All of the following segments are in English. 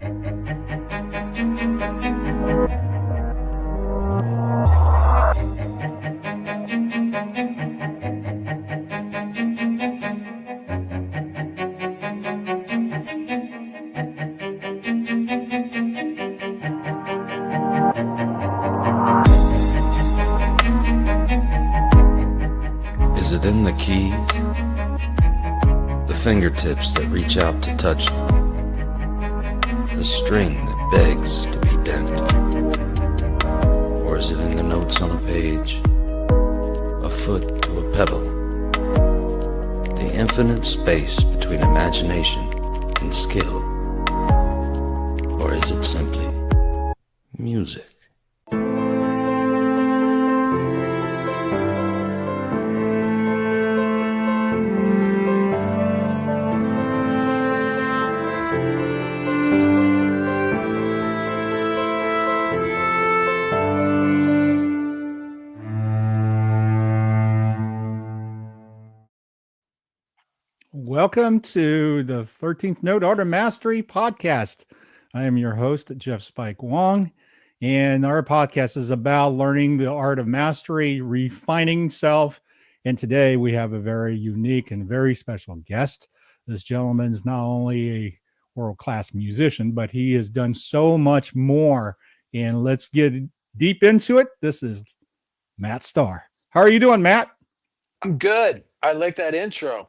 Is it in the keys? The fingertips that reach out to touch them? The string that begs to be bent? Or is it in the notes on a page? A foot to a pedal? The infinite space between imagination and skill? Or is it simply music? Welcome to the 13th Note Art of Mastery podcast. I am your host, Jeff Spike Wong, and our podcast is about learning the art of mastery, refining self. And today we have a very unique and very special guest. This gentleman is not only a world-class musician, but he has done so much more. And let's get deep into it. This is Matt Starr. How are you doing, Matt? I'm good. I like that intro.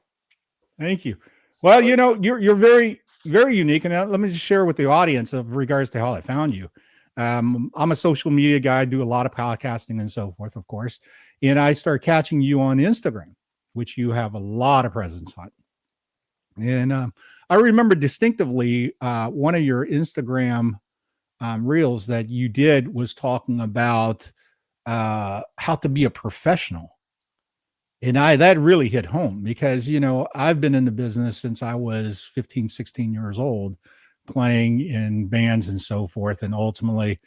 Thank you. Well, you know, you're very, very unique. And let me just share with the audience of regards to how I found you. I'm a social media guy, do a lot of podcasting and so forth, of course. And I start catching you on Instagram, which you have a lot of presence on. And I remember distinctively one of your Instagram reels that you did was talking about how to be a professional. And that really hit home because, you know, I've been in the business since I was 15, 16 years old, playing in bands and so forth. And ultimately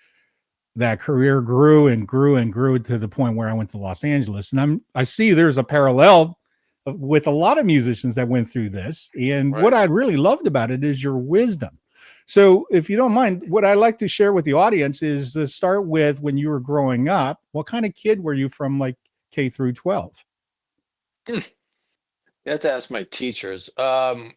that career grew and grew and grew to the point where I went to Los Angeles. And I see there's a parallel with a lot of musicians that went through this. And what I really loved about it is your wisdom. So if you don't mind, what I like to share with the audience is to start with when you were growing up, what kind of kid were you from like K through 12? You have to ask my teachers. Well,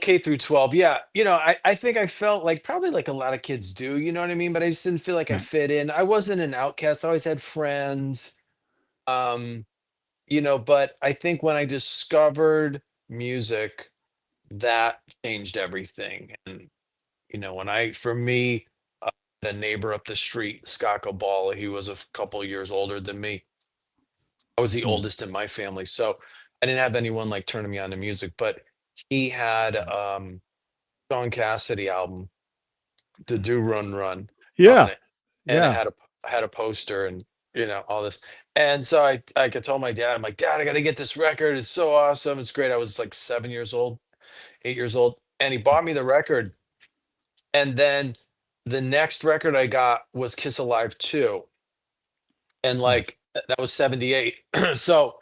K through 12. Yeah. You know, I think I felt like probably like a lot of kids do, you know what I mean? But I just didn't feel like I fit in. I wasn't an outcast. I always had friends. Um, but I think when I discovered music, that changed everything. And, for me, the neighbor up the street, Scott Ball, he was a couple of years older than me. I was the oldest in my family, so I didn't have anyone like turning me on to music, but he had Sean Cassidy album, the Do Run Run on Yeah. it. And it had a poster and all this. And so I could tell my dad, I'm like, Dad, I gotta get this record. It's so awesome. It's great. I was like 7 years old, 8 years old, and he bought me the record. And then the next record I got was Kiss Alive 2. And like that was 78. So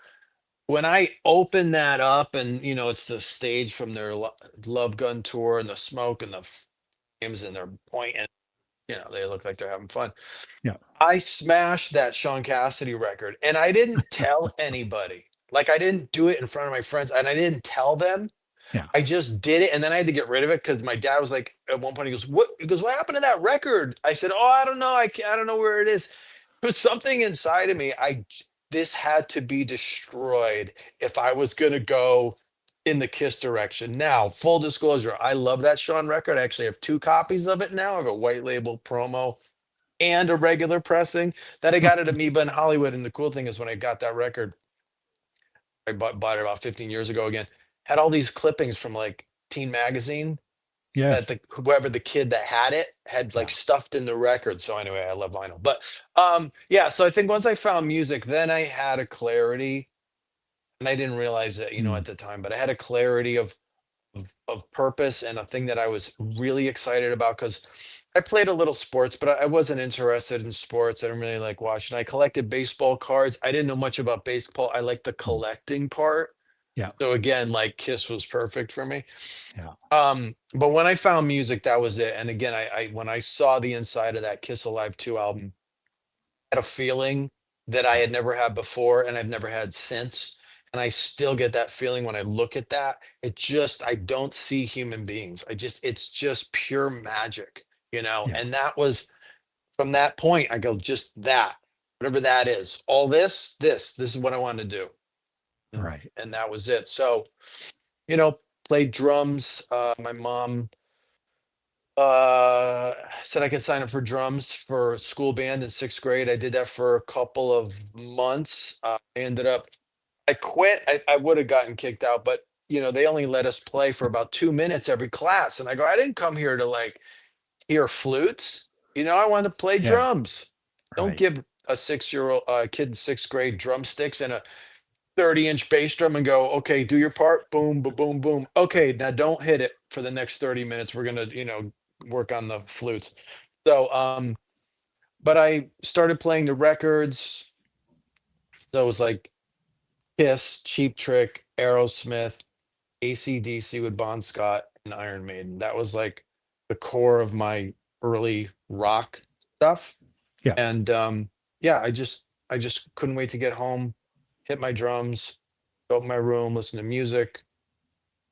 when I open that up and it's the stage from their Love Gun tour and the smoke and the flames and they're pointing, they look like they're having fun. Yeah. I smashed that Sean Cassidy record and I didn't tell anybody. Like I didn't do it in front of my friends and I didn't tell them. Yeah. I just did it and then I had to get rid of it because my dad was like, at one point he goes, what happened to that record? I said, oh, I don't know. I don't know where it is. But something inside of me, this had to be destroyed if I was going to go in the Kiss direction. Now, full disclosure, I love that Sean record. I actually have 2 copies of it now. I have a white label promo and a regular pressing that I got at Amoeba in Hollywood. And the cool thing is when I got that record, I bought it about 15 years ago again, had all these clippings from like Teen Magazine. Yes. That whoever the kid that had it had like stuffed in the record. So anyway, I love vinyl. But so I think once I found music, then I had a clarity, and I didn't realize it, at the time, but I had a clarity of purpose and a thing that I was really excited about because I played a little sports, but I wasn't interested in sports. I didn't really like watching. I collected baseball cards. I didn't know much about baseball. I liked the collecting part. Yeah. So again, like Kiss was perfect for me. Yeah. But when I found music, that was it. And again, I when I saw the inside of that Kiss Alive 2 album, I had a feeling that I Yeah. had never had before and I've never had since. And I still get that feeling when I look at that. It just, I don't see human beings. It's just pure magic, Yeah. And that was from that point, I go, just that, whatever that is, all this is what I want to do. And, Right. and that was it. So, you know, played drums. My mom said I could sign up for drums for school band in 6th grade. I did that for a couple of months. I ended up, I quit. I would have gotten kicked out, but they only let us play for about 2 minutes every class. And I go, I didn't come here to like hear flutes. I want to play Yeah. drums. Don't Right. give a 6-year-old kid in 6th grade drumsticks and a 30-inch bass drum and go, okay, do your part. Boom, boom, boom, boom. Okay, now don't hit it for the next 30 minutes. We're gonna, work on the flutes. So, but I started playing the records. So it was like Kiss, Cheap Trick, Aerosmith, AC/DC with Bon Scott, and Iron Maiden. That was like the core of my early rock stuff. Yeah. And yeah, I just couldn't wait to get home, hit my drums, go up in my room, listen to music,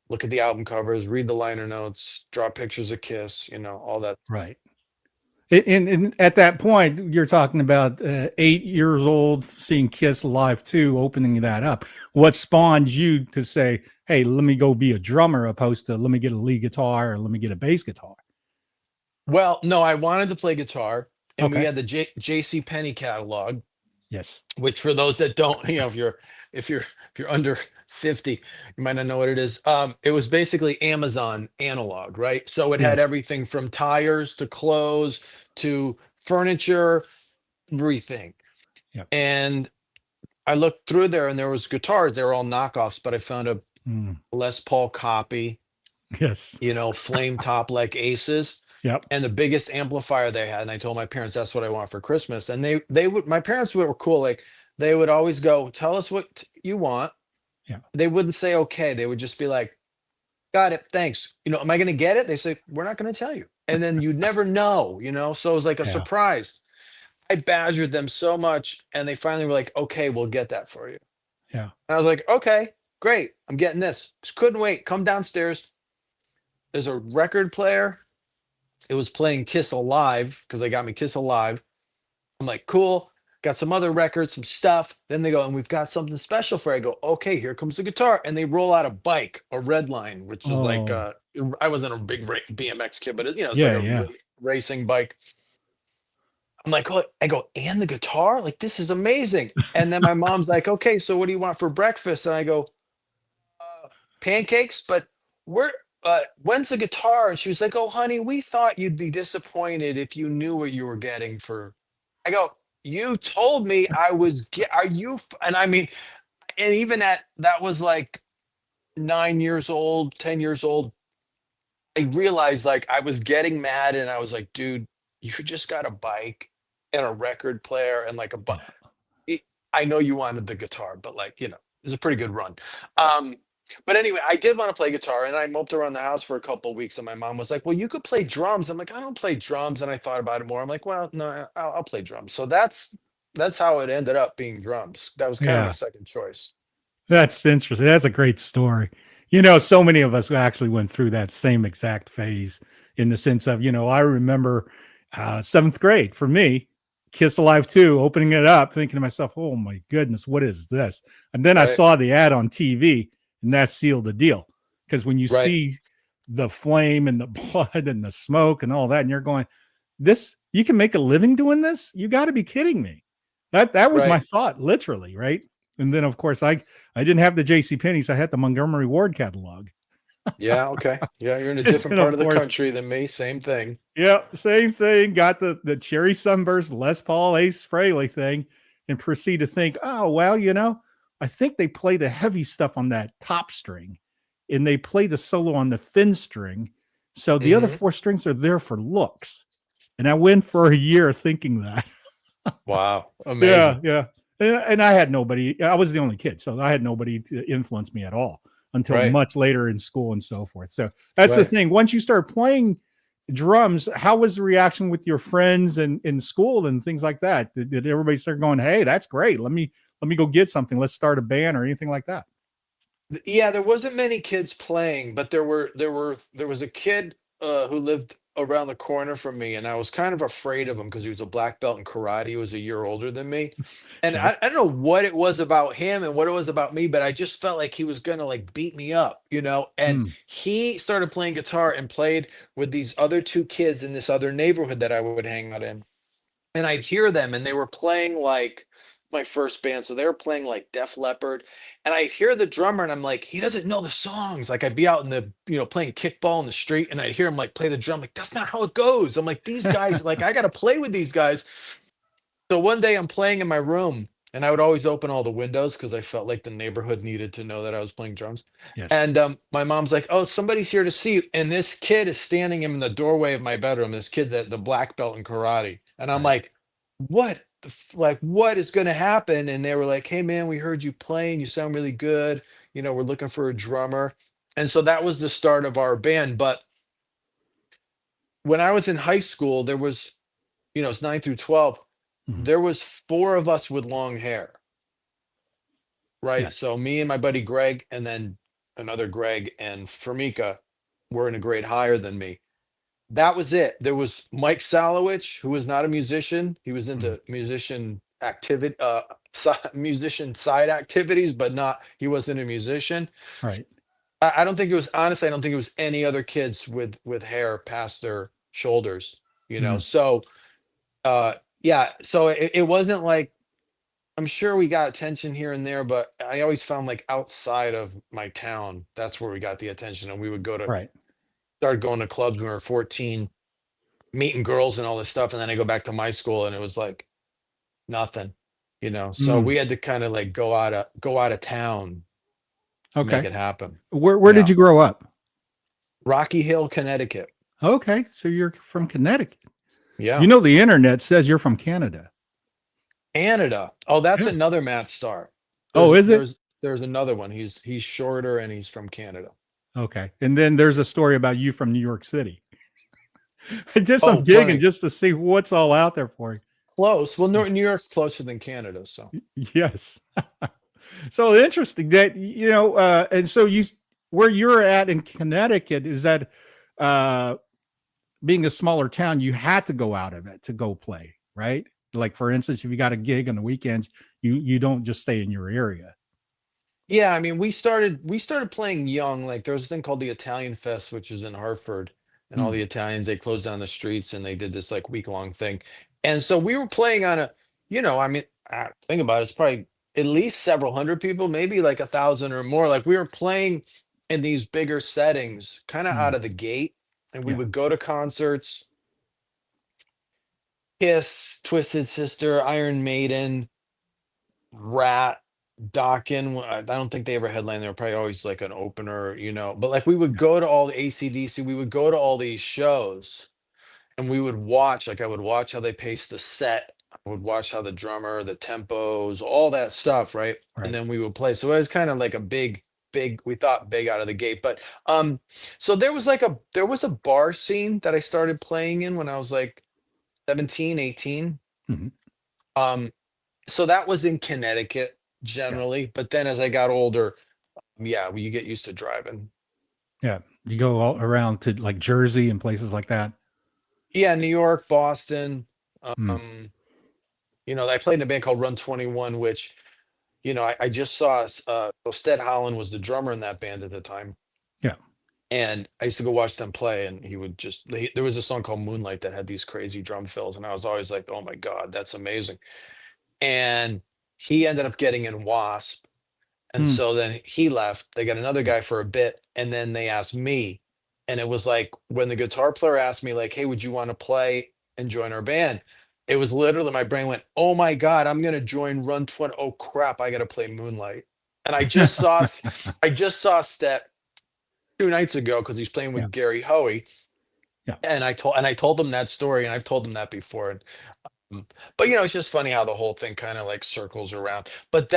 look at the album covers, read the liner notes, draw pictures of Kiss, all that. Right. And at that point, you're talking about 8 years old, seeing Kiss Live 2, opening that up. What spawned you to say, hey, let me go be a drummer, opposed to let me get a lead guitar or let me get a bass guitar? Well, no, I wanted to play guitar, and we Okay. had the J.C. Penney catalog, Yes. which for those that don't, if you're under 50, you might not know what it is. It was basically Amazon analog, right? So it had Yes. everything from tires to clothes to furniture, everything. Yeah. And I looked through there and there was guitars. They were all knockoffs, but I found a Mm. Les Paul copy, Yes. flame top like Aces, Yep. and the biggest amplifier they had. And I told my parents that's what I want for Christmas. And they would my parents were cool. Like they would always go, tell us what you want. Yeah. They wouldn't say okay. They would just be like, got it, thanks. Am I gonna get it? They say, we're not gonna tell you. And then you'd never know. So it was like a Yeah. surprise. I badgered them so much, and they finally were like, okay, we'll get that for you. Yeah. And I was like, okay, great. I'm getting this. Just couldn't wait. Come downstairs. There's a record player. It was playing Kiss Alive because they got me Kiss Alive. I'm like, cool. Got some other records, some stuff. Then they go, and we've got something special for you. I go, okay, here comes the guitar. And they roll out a bike, a red line, which is like, Oh, I wasn't a big BMX kid, but it's like yeah. a Yeah. racing bike. I'm like, oh, I go, and the guitar? Like, this is amazing. And then my mom's like, okay, so what do you want for breakfast? And I go, pancakes, but when's the guitar? And she was like, oh, honey, we thought you'd be disappointed if you knew what you were getting for. I go, you told me I was, are you, and I mean, and even that was like 9 years old, 10 years old. I realized like I was getting mad and I was like, dude, you just got a bike and a record player and like Yeah. I know you wanted the guitar, but like, it was a pretty good run. But anyway, I did want to play guitar and I moped around the house for a couple of weeks and my mom was like, well, you could play drums. I'm like, I don't play drums. And I thought about it more. I'm like, well, no, I'll play drums. So that's how it ended up being drums. That was kind of my Yeah. second choice. That's interesting. That's a great story. So many of us actually went through that same exact phase in the sense of, I remember 7th grade for me, Kiss Alive 2, opening it up, thinking to myself, oh my goodness, what is this? And then I Right. saw the ad on TV and that sealed the deal. Because when you Right. see the flame and the blood and the smoke and all that, and you're going, you can make a living doing this? You got to be kidding me. That was my Right. thought, literally, right? And then, of course, I didn't have the J.C. Penney's. I had the Montgomery Ward catalog. Yeah. Okay. Yeah. You're in a And different of part of the course, country than me. Same thing. yeah, same thing. Got the cherry sunburst Les Paul Ace Frehley thing, and proceed to think, oh well, I think they play the heavy stuff on that top string, and they play the solo on the thin string. So the other Mhm. 4 strings are there for looks. And I went for a year thinking that. Wow. Yeah, Amazing. yeah. And I had nobody. I was the only kid, so I had nobody to influence me at all until Right. much later in school and so forth. So that's the Right. thing. Once you start playing drums, how was the reaction with your friends and in school and things like that? Did everybody start going, "Hey, that's great. Let me go get something. Let's start a band," or anything like that? Yeah, there wasn't many kids playing, but there was a kid who lived around the corner from me, and I was kind of afraid of him because he was a black belt in karate. He was a year older than me, and Sure. I don't know what it was about him and what it was about me, but I just felt like he was gonna like beat me up, you know. And Mm, he started playing guitar and played with these other two kids in this other neighborhood that I would hang out in, and I'd hear them and they were playing like my first band. So they were playing like Def Leppard. And I'd hear the drummer and I'm like, he doesn't know the songs. Like I'd be out in the, playing kickball in the street and I'd hear him like play the drum. Like, that's not how it goes. I'm like, these guys, like, I got to play with these guys. So one day I'm playing in my room and I would always open all the windows because I felt like the neighborhood needed to know that I was playing drums. yes. And my mom's like, "Oh, somebody's here to see you." And this kid is standing in the doorway of my bedroom. This kid that the black belt in karate. And I'm Right. like, "What? Like, what is going to happen?" And they were like, "Hey, man, we heard you playing. You sound really good. We're looking for a drummer." And so that was the start of our band. But when I was in high school, there was, it's 9 through 12. Mhm. There was four of us with long hair, right? Yes. So me and my buddy Greg, and then another Greg and Fermika were in a grade higher than me. That was it. There was Mike Salowich, who was not a musician. He was Mhm. into musician side activities, but not. He wasn't a musician. Right. I don't think it was honestly. I don't think it was any other kids with hair past their shoulders. Mm, So uh, yeah. So it wasn't like I'm sure we got attention here and there, but I always found like outside of my town, that's where we got the attention. And we would right. start going to clubs when we were 14, meeting girls and all this stuff. And then I go back to my school and it was like nothing. So Mm, we had to kind of like go out of town to make okay. it happen. Where did Yeah. you grow up? Rocky Hill, Connecticut. Okay, so you're from Connecticut. Yeah. You know the internet says you're from Canada. Canada. Oh, that's Yeah. another Matt Starr. Oh, There's is it? there's there's another one. He's shorter and he's from Canada. Okay. And then there's a story about you from New York City. I did some Oh, digging funny. just to see what's all out there for you. Close. Well, New York's closer than Canada, so. Yes. So interesting that and so you where you're at in Connecticut is that uh being a smaller town, you had to go out of it to go play, right? Like for instance, if you got a gig on the weekends, you don't just stay in your area. Yeah, I mean, we started playing young. Like there was a thing called the Italian Fest, which is in Hartford, and all Mm, the Italians they closed down the streets and they did this like week-long thing. And so we were playing on I mean, think about it, it's probably at least several hundred people, maybe like 1,000 or more. Like we were playing in these bigger settings, kind of mm, out of the gate, and we yeah, would go to concerts, Kiss, Twisted Sister, Iron Maiden, Rat, Dokken. I don't think they ever headlined. They were probably always like an opener. But like we would yeah, go to all the AC/DC, we would go to all these shows and we would watch, like I would watch how they paced the set. I would watch how the drummer, the tempos, all that stuff, right? And right. then we would play. So it was kind of like a big, we thought big out of the gate. But so there was a bar scene that I started playing in when I was like 17, 18. Mhm, Um, so that was in Connecticut yeah, generally, but then as I got older, yeah, well, you get used to driving. yeah. You go all around to like Jersey and places like that. Yeah, New York, Boston. Mm, Um, I played in a band called Run 21, which, I just saw so Sted Holland was the drummer in that band at the time. yeah. And I used to go watch them play, and there was a song called Moonlight that had these crazy drum fills, and I was always like, oh my God, that's amazing. And he ended up getting in Wasp. And Mm, so then he left. They got another yeah. guy for a bit, and then they asked me. And it was like when the guitar player asked me, like, "Hey, would you want to play and join our band?" It was literally my brain went, "Oh my God, I'm gonna join Run 20. Oh crap, I gotta play Moonlight." And I just saw Step 2 nights ago because he's playing Yeah, with Gary Hoey. yeah. And I told him that story, and I've told him that before. But it's just funny how the whole thing kind of like circles around. But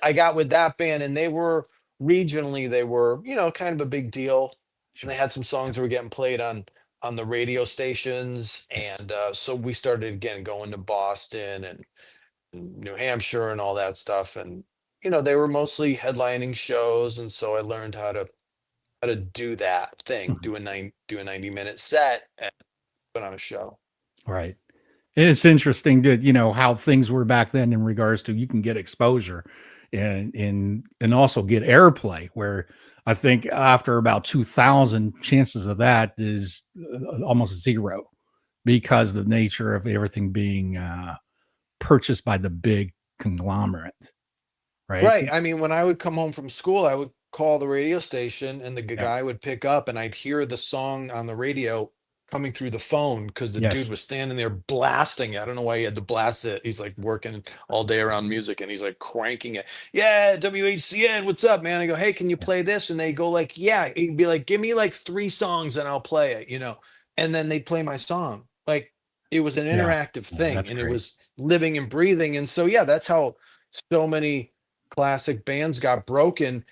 I got with that band, and they were regionally, they were kind of a big deal, and they Sure. had some songs Yep. that were getting played on the radio stations, Yes. and so we started again going to Boston and New Hampshire and all that stuff, and they were mostly headlining shows, and so I learned how to do that thing, Mhm. do a 90-minute set and put on a show. Right. It's interesting to how things were back then in regards to you can get exposure and also get airplay. Where I think after about 2000, chances of that is almost zero because of the nature of everything being purchased by the big conglomerate. Right. Right. I mean, when I would come home from school, I would call the radio station and the Yep. guy would pick up and I'd hear the song on the radio coming through the phone because the dude Yes. was standing there blasting it. I don't know why he had to blast it. He's like working all day around music and he's like cranking it. Yeah, WHCN, what's up, man? I go, hey, can you Yeah. play this? And they go like, yeah. He'd be like, give me like three songs and I'll play it. And then they'd play my song. Like it was an Yeah. interactive Yeah, thing that's and it great. was living and breathing. And so yeah, that's how so many classic bands got broken.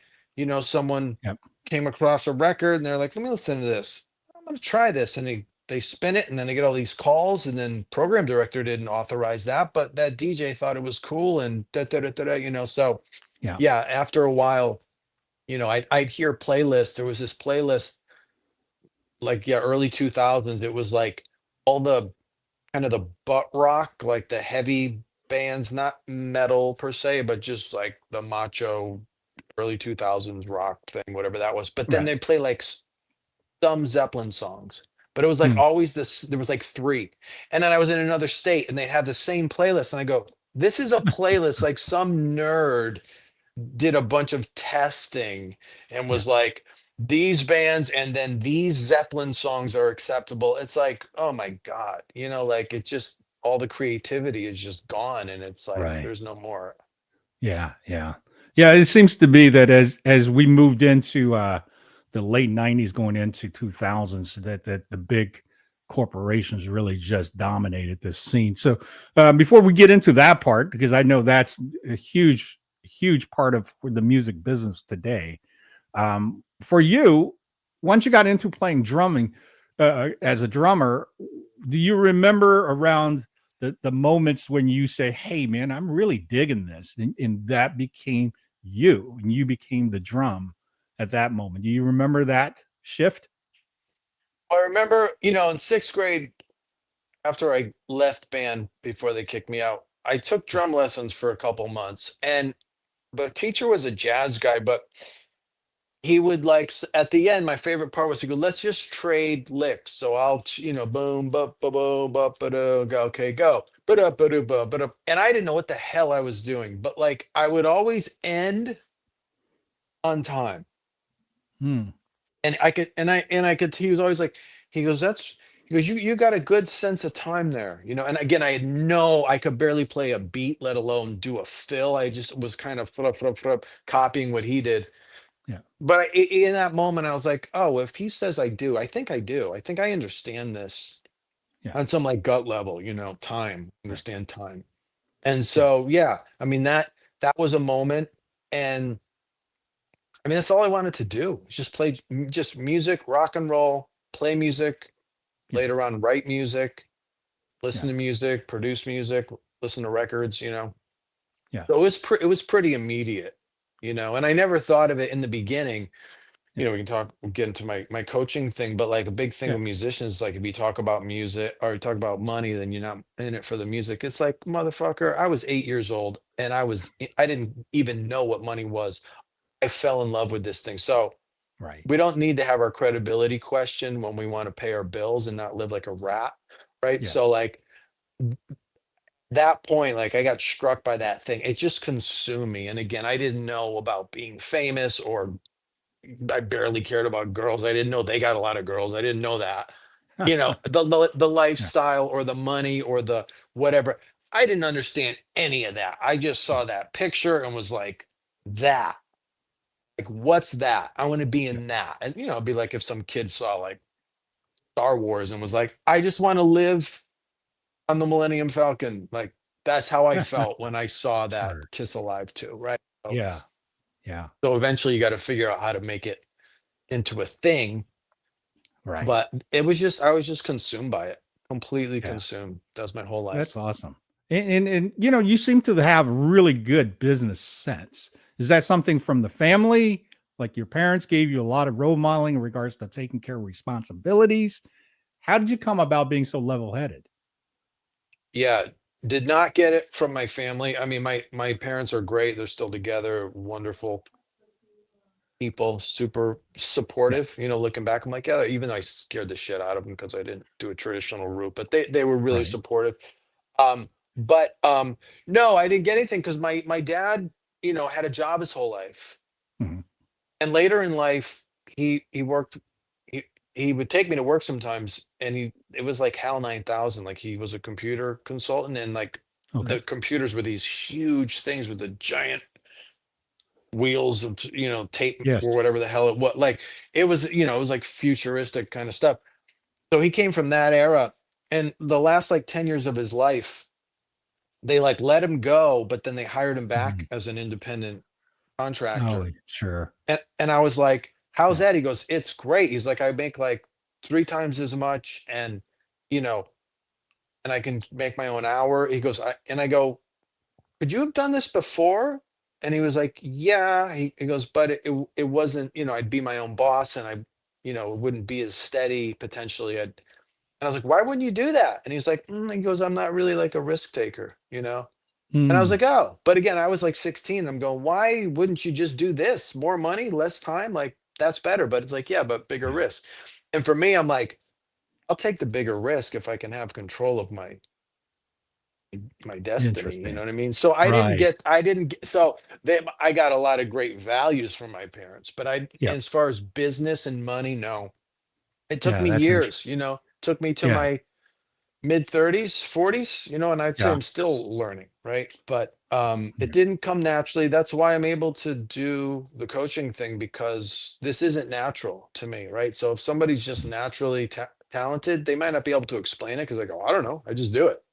Someone Yep. came across a record and they're like, let me listen to this. I'm going to try this. And they spin it and then they get all these calls and then program director didn't authorize that, but that DJ thought it was cool and da, da, da, da, da. So Yeah. yeah, after a while, I'd hear playlists. There was this playlist like, yeah, early 2000s. It was like all the kind of the butt rock, like the heavy bands, not metal per se, but just like the macho early 2000s rock thing, whatever that was. But then Right. they play like some Zeppelin songs. But it was like Hmm. always this, there was like three. And then I was in another state and they had the same playlist. And I go, this is a playlist like some nerd did a bunch of testing and Yeah. was like, these bands and then these Zeppelin songs are acceptable. It's like, oh my God, like it just all the creativity is just gone and it's like Right. there's no more. Yeah, yeah. Yeah, it seems to be that as we moved into the late 90s going into 2000s that the big corporations really just dominated this scene. So before we get into that part, because I know that's a huge part of the music business today. For you, once you got into playing drumming as a drummer, do you remember around the moments when you say, "Hey, man, I'm really digging this," and that became you, and you became the drum at that moment? Do you remember that shift? I remember, in sixth grade, after I left band before they kicked me out, I took Yeah. drum lessons for a couple months and the teacher was a jazz guy, but he would like at the end, my favorite part was to go, let's just trade licks. So I'll, boom, ba, ba, boom, ba, ba, do, go, okay, go. Ba-da, ba-do, ba, ba-da. And I didn't know what the hell I was doing, but like I would always end on time. Hmm. And I could, he was always like, he goes, he goes, you got a good sense of time there, And again, I could barely play a beat, let alone do a fill. I just was kind of copying what he did. Yeah. But in that moment, I was like, "Oh, if he says I do, I think I do. I think I understand this Yeah. on some like gut level, time, Right. understand time." And Yeah. so, yeah, I mean that was a moment, and I mean that's all I wanted to do. Was just play just music, rock and roll, play music, Yeah. later on write music, Yeah. listen to music, produce music, listen to records. Yeah. So it was pretty immediate. And I never thought of it in the beginning. Yeah. We'll get into my coaching thing, but like a big thing Yeah. with musicians, like if you talk about music or you talk about money, then you're not in it for the music. It's like, motherfucker, I was 8 years old and I didn't even know what money was. I fell in love with this thing. So Right. we don't need to have our credibility questioned when we want to pay our bills and not live like a rat. Right. So Yes. like that point, like I got struck by that thing. It just consumed me. And again, I didn't know about being famous or I barely cared about girls. I didn't know they got a lot of girls. I didn't know that. The Yeah. lifestyle or the money or the whatever. I didn't understand any of that. I just Yeah. saw that picture and was like, that. Like, what's that? I want to be Yeah. in that. And it'd be like if some kid saw like Star Wars and was like, I just want to live on the Millennium Falcon. Like that's how I felt when I saw that Sure. Kiss Alive 2, right? So, Yeah. Yeah. so eventually you got to figure out how to make it into a thing. Right. But it was just I was just consumed by it, completely Yeah. consumed. That was my whole That's life. awesome. And you know, you seem to have really good business sense. Is that something from the family? Like your parents gave you a lot of role modeling in regards to taking care of responsibilities? How did you come about being so level-headed? Yeah, did not get it from my family. I mean, my parents are great. They're still together, wonderful people, super Yeah. supportive. Looking back, I'm like, yeah, even though I scared the shit out of them because I didn't do a traditional route, but they were really Right. supportive. But no, I didn't get anything because my dad, had a job his whole life. Mhm. And later in life, he worked he would take me to work sometimes, and it was like HAL 9000, like, he was a computer consultant, and, like, Okay. the computers were these huge things with the giant wheels of, tape Yes. or whatever the hell like, it was, like, futuristic kinda stuff. So he came from that era, and the last, like, 10 years of his life, they, like, let him go, but then they hired him Mhm. back as an independent Oh, contractor. sure. And I was like, "How's Yeah. that?" He goes, "It's great." He's like, "I make, like, 3 times as much and, you know, and I can make my own hour." He goes, I go, "Could you have done this before?" And he was like, "Yeah." He goes, "But it wasn't, I'd be my own boss and it wouldn't be as steady potentially." And I was like, "Why wouldn't you do that?" And he's like, he goes, "I'm not really like a risk taker, you know?" And I was Mm. like, "Oh," but again, I was like 16. I'm going, "Why wouldn't you just do this? More money, less time, like that's better." But it's like, "Yeah, but bigger Yeah. risk." And for me, I'm like, I'll take the bigger risk if I can have control of my destiny, you know Interesting. what I mean? So Right. I didn't get so I got a lot of great values from my parents, but Yep. as far as business and money, no. It took Yeah, me that's years, interesting. took me to Yeah. my mid 30s, 40s, and I'd say Yeah. I'm still learning, right? But it Yeah. didn't come naturally. That's why I'm able to do the coaching thing because this isn't natural to me, right? So if somebody's just Mhm. naturally talented, they might not be able to explain it because I go, I don't know, I just do it.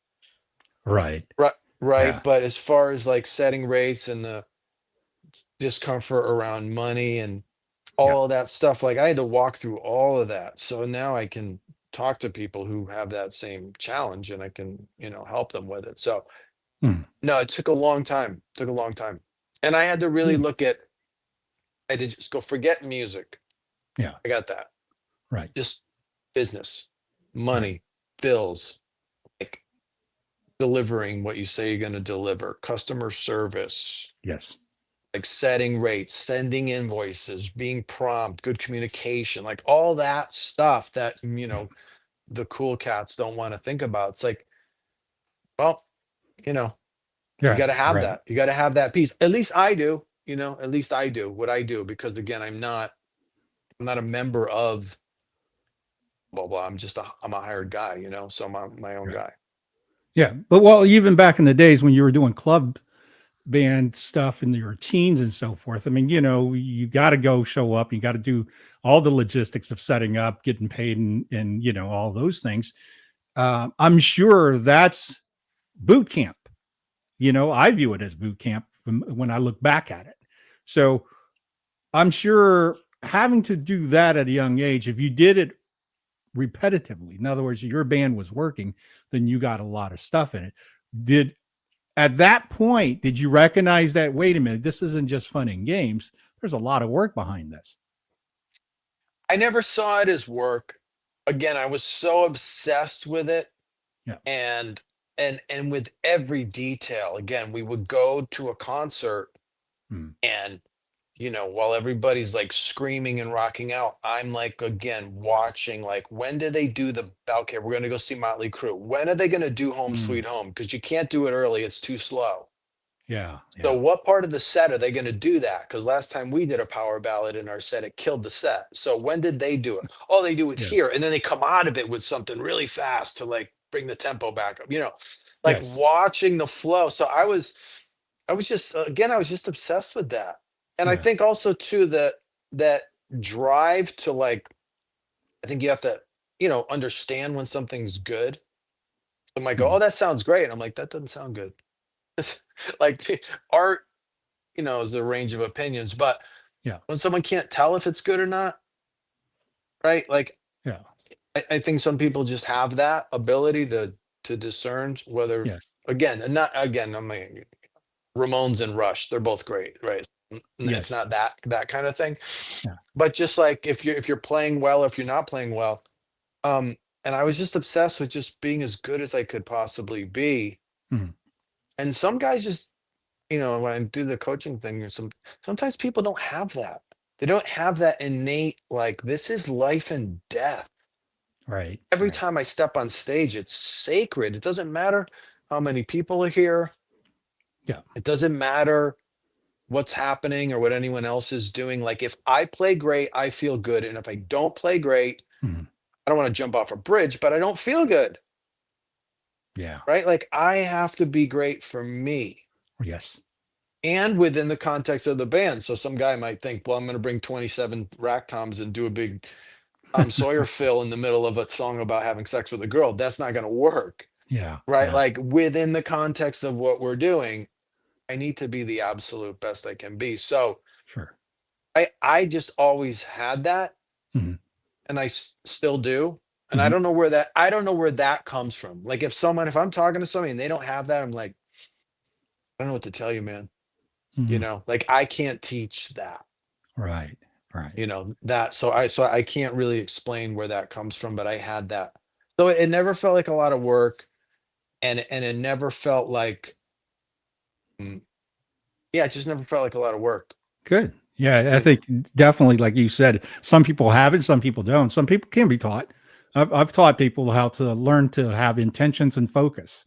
Right. Right, right. Yeah. But as far as like setting rates and the discomfort around money and Yeah. all of that stuff, like I had to walk through all of that. So now I can talk to people who have that same challenge and I can, help them with it. So Mm. no, it took a long time, took a long time. And I had to really Mm. look at I had to just go forget music. Yeah. I got that. Right. Just business, Right. money, bills, like delivering what you say you're going to deliver, customer service, Yes. like setting rates, sending invoices, being prompt, good communication, like all that stuff that, Yeah. the cool cats don't want to think about. It's like, well, you know, you got Right. to have Right. that. You got to have that piece. At least I do, at least I do what I do because again, I'm not a member of blah blah. I'm a hired guy, so I'm my own Right. guy. Yeah. But well, even back in the days when you were doing club band stuff in your teens and so forth, I mean, you know, you got to go show up. You got to do all the logistics of setting up, getting paid, and you know, all those things. I'm sure that's boot camp. You know, I view it as boot camp from when I look back at it. So I'm sure having to do that at a young age, if you did it repetitively, in other words, your band was working, then you got a lot of stuff in it. Did At that point, did you recognize that, wait a minute, this isn't just fun and games? There's a lot of work behind this. I never saw it as work. Again, I was so obsessed with it Yeah. and and with every detail. Again, we would go to a concert Mm. and while everybody's like screaming and rocking out, I'm like again watching like when do they do the okay, we're gonna go see Motley Crue. When are they gonna do Home Mm. Sweet Home? Because you can't do it early, it's too slow. Yeah. So Yeah. what part of the set are they gonna do that? Because last time we did a power ballad in our set, it killed the set. So when did they do it? Oh, they do it Yes. here, and then they come out of it with something really fast to like bring the tempo back up, like Yes. watching the flow. So I was just again, I was just obsessed with that. And I Yeah. think also too that drive to like I think you have to, understand when something's good. They might go, Mhm. "Oh, that sounds great." I'm like, "That doesn't sound good." Like art, is a range of opinions, but Yeah. when someone can't tell if it's good or not, right? Like Yeah. I think some people just have that ability to discern whether, Yes. again, and not again, I mean, Ramones and Rush, they're both great, right? It's Yes. not that kind of thing. Yeah. But just like if you're playing well, if you're not playing well, um, and I was just obsessed with just being as good as I could possibly be. Mhm. And some guys just, when I do the coaching thing, sometimes people don't have that. They don't have that innate, like, this is life and death. Right. Every Right. time I step on stage, it's sacred. It doesn't matter how many people are here. Yeah. It doesn't matter what's happening or what anyone else is doing. Like, if I play great, I feel good. And if I don't play great, Mhm. I don't want to jump off a bridge, but I don't feel good, Yeah. right? Like, I have to be great for me Yes. and within the context of the band. So some guy might think, well, I'm going to bring 27 rack toms and do a big Tom Sawyer fill in the middle of a song about having sex with a girl. That's not going to work, Yeah. right? Yeah. Like, within the context of what we're doing, I need to be the absolute best I can be. So Sure. I just always had that, Mhm. and I still do. And Mhm. I don't know where that comes from. Like, if I'm talking to somebody and they don't have that, I'm like, I don't know what to tell you, man. Mhm. Like, I can't teach that. Right. Right. That so I can't really explain where that comes from, but I had that. So it never felt like a lot of work, and it never felt like, mm, yeah, it just never felt like a lot of work. Good. Yeah, I Mm, think definitely, like you said, some people have it, some people don't. Some people can be taught. I've taught people how to learn to have intentions and focus,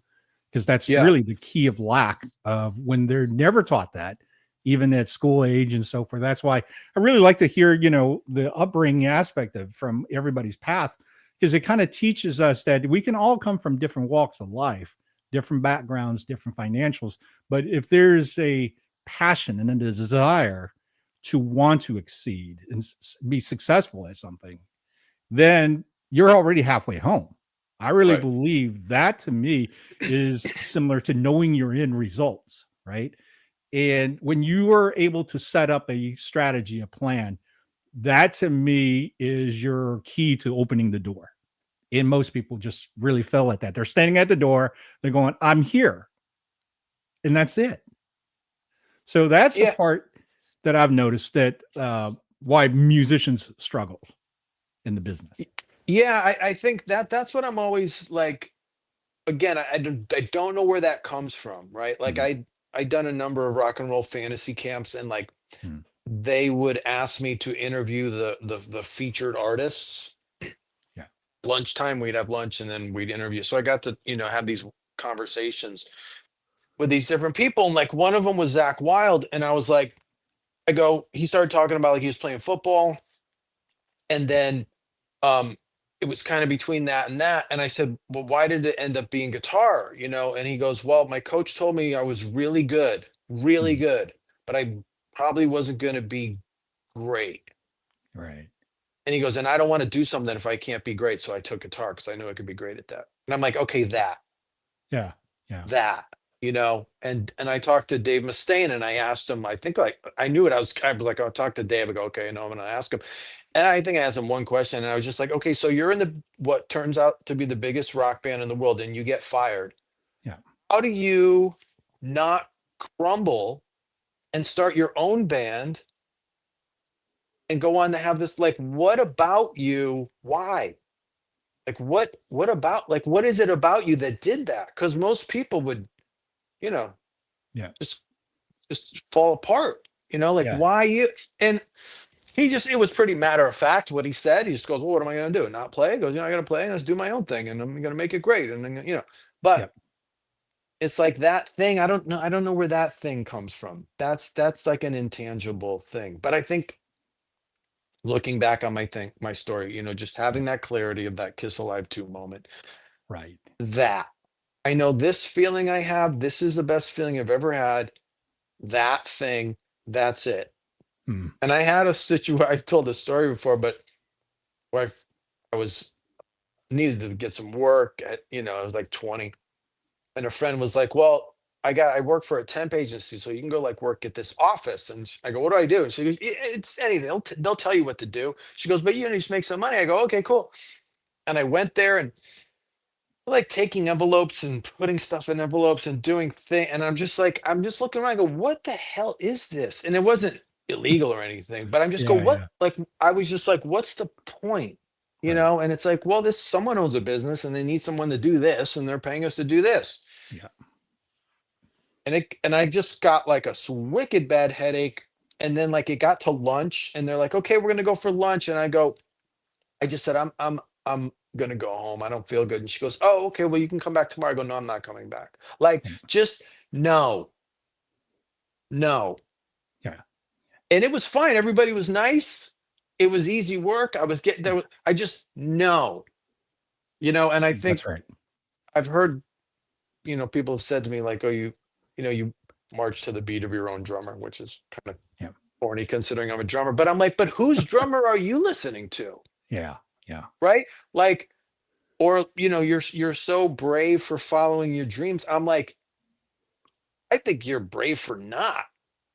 because that's yeah, really the key of lack of when they're never taught that, even at school age and so forth. That's why I really like to hear, the upbringing aspect of from everybody's path, because it kind of teaches us that we can all come from different walks of life, different backgrounds, different financials. But if there's a passion and a desire to want to exceed and be successful at something, then you're already halfway home. I really right. believe that, to me, is similar to knowing your end results, right? And when you are able to set up a strategy, a plan, that to me is your key to opening the door. And most people just really fail at that. They're standing at the door, they're going, I'm here. And that's it. So that's the Yeah, part that I've noticed that why musicians struggle in the business. y- yeah. I think that's what I'm always like. Again, I don't know where that comes from, right? Like, Mhm. I done a number of rock and roll fantasy camps, and like Mhm. they would ask me to interview the featured artists. Yeah. Lunchtime, we'd have lunch, and then we'd interview. So I got to, have these conversations with these different people. And like one of them was Zach Wild. And I was like, he started talking about like he was playing football. And then it was kind of between that and that. And I said, well, why did it end up being guitar? And he goes, well, my coach told me I was really Mhm. good, but I probably wasn't going to be great. Right. And he goes, and I don't want to do something if I can't be great. So I took guitar because I knew I could be great at that. And I'm like, okay, Yeah. Yeah. that, and I talked to Dave Mustaine, and I asked him, I think, like, I knew it. I was like, I'll talk to Dave. I go, okay, no, I'm gonna ask him. And I think I asked him one question, and I was just like, okay, so you're in what turns out to be the biggest rock band in the world, and you get fired. Yeah. How do you not crumble and start your own band and go on to have this? Like, what about you? Why? Like, what about, like, what is it about you that did that? Because most people would, you know, Yeah. just fall apart. Like, Yeah. why you? And it was pretty matter of fact what he said. He just goes, well, what am I going to do? Not play? He goes, I got to play and just do my own thing, and I'm going to make it great. And then, but Yep. it's like that thing. I don't know where that thing comes from. That's like an intangible thing. But I think looking back on my story, just Yeah. having that clarity of that Kiss Alive 2 moment, Right. that I know this feeling I have, this is the best feeling I've ever had. That thing, that's it. Mm. And I had a situation. I've told this story before, but where I was needed to get some work at, I was like 20. And a friend was like, "Well, I work for a temp agency, so you can go like work at this office." And I go, "What do I do?" And she goes, It's anything. They'll tell you what to do." She goes, "But you just make some money." I go, "Okay, cool." And I went there and like taking envelopes and putting stuff in envelopes and doing thing. And I'm just looking around. I go, "What the hell is this?" And it wasn't illegal or anything, but I'm just go, Yeah, "What?" yeah, Like I was just like, "What's the point?" right. And it's like, well, this someone owns a business and they need someone to do this, and they're paying us to do this. Yeah, And I just got like a wicked bad headache. And then like it got to lunch and they're like, "Okay, we're gonna go for lunch." And I just said, I'm gonna go home. I don't feel good." And she goes, "Oh, okay, well, you can come back tomorrow." I go, "No, I'm not coming back." Like, yeah, just no, no. yeah, And it was fine. Everybody was nice. It was easy work. I was getting there. I just no, and I that's think right. I've heard, people have said to me like, "Oh, you march to the beat of your own drummer," which is kind of Yeah, corny considering I'm a drummer. But I'm like, but whose drummer are you listening to? yeah, yeah. Right? Like, or you're so brave for following your dreams. I'm like, I think you're brave for not.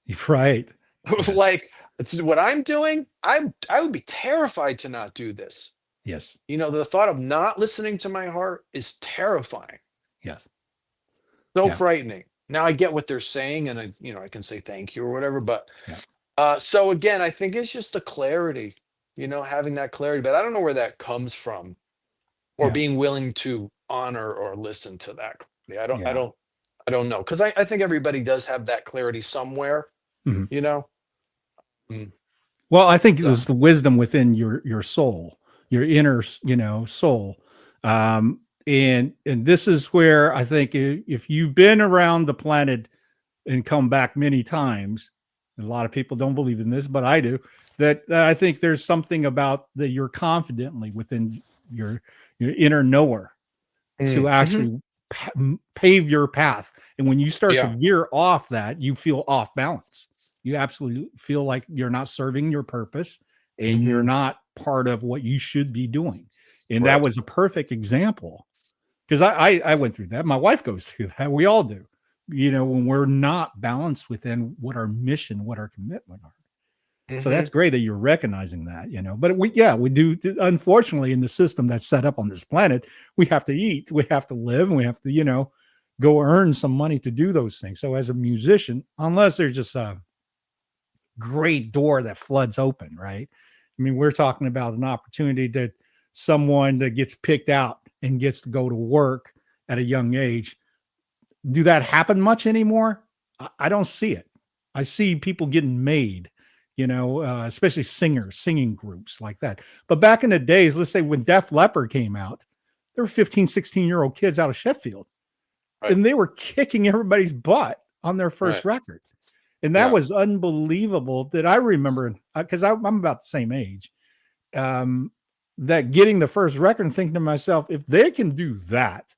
You're right. Yes, Like, it's what I'm doing, I would be terrified to not do this. yes, The thought of not listening to my heart is terrifying. yes, So yeah, frightening. Now I get what they're saying, and I can say thank you or whatever, but yeah, so again, I think it's just the clarity, having that clarity, but I don't know where that comes from, or yeah, being willing to honor or listen to that clarity. yeah. I don't know, because I think everybody does have that clarity somewhere, Mhm. you know? Mm, Well, I think it so was the wisdom within your soul, your inner, soul. And this is where I think if you've been around the planet and come back many times, a lot of people don't believe in this, but I do. That I think there's something about that you're confidently within your your inner knower to mhm, actually pave your path. And when you start to yeah, veer off that, you feel off balance. You absolutely feel like you're not serving your purpose and you're mhm, not part of what you should be doing. And that right, was a perfect example because I went through that. My wife goes through that. We all do. When we're not balanced within what our mission, what our commitment are. So that's mhm, great that you're recognizing that. But we do. Unfortunately, in the system that's set up on this planet, we have to eat, we have to live, and we have to, go earn some money to do those things. So as a musician, unless there's just a great door that floods open, right? I mean, we're talking about an opportunity that someone that gets picked out and gets to go to work at a young age. Do that happen much anymore? I don't see it. I see people getting made, especially singers, singing groups like that. But back in the days, let's say when Def Leppard came out, there were 15, 16-year-old kids out of Sheffield, right, and they were kicking everybody's butt on their first right, record. And that yeah, was unbelievable that I remember because I'm about the same age. Um, that getting the first record and thinking to myself, if they can do that,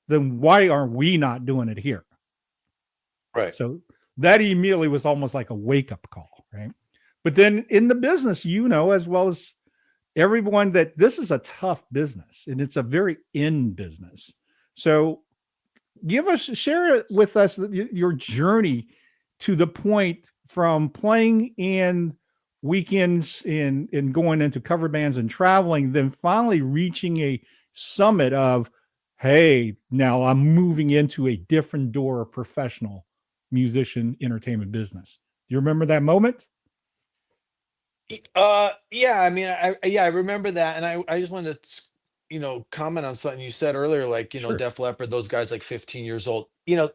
then why are we not doing it here? right, So that immediately was almost like a wake up call, right? But then in the business, as well as everyone, that this is a tough business and it's a very in business. So share it with us your journey to the point from playing in weekends and going into cover bands and traveling, then finally reaching a summit of, hey, now I'm moving into a different door of professional musician entertainment business. Do you remember that moment? yeah, I mean, I remember that, and I just wanted to, comment on something you said earlier, like, Sure. Def Leppard, those guys like 15 years old.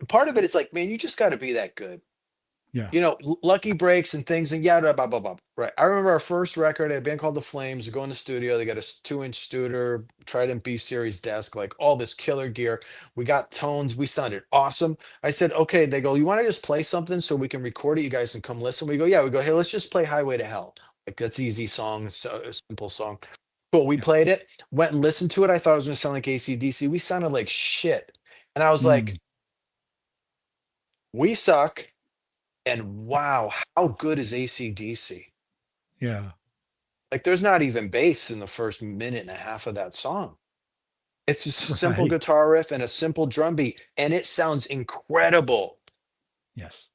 Part of it is like, man, you just got to be that good. Yeah. Lucky breaks and things, and yeah, blah, blah, blah, blah. Right. I remember our first record, a band called The Flames. We go in the studio. They got a 2-inch Studer, Trident B series desk, like all this killer gear. We got tones. We sounded awesome. I said, okay. They go, you want to just play something so we can record it? You guys can come listen. We go, yeah. We go, hey, let's just play Highway to Hell. Like that's easy song, so a simple song. Cool. We Yeah. played it, went and listened to it. I thought it was going to sound like AC/DC. We sounded like shit. And I was Mm, like, we suck. And wow, how good is AC/DC? yeah. Like, there's not even bass in the first minute and a half of that song. It's just a simple Right. guitar riff and a simple drum beat, and it sounds incredible. Yes.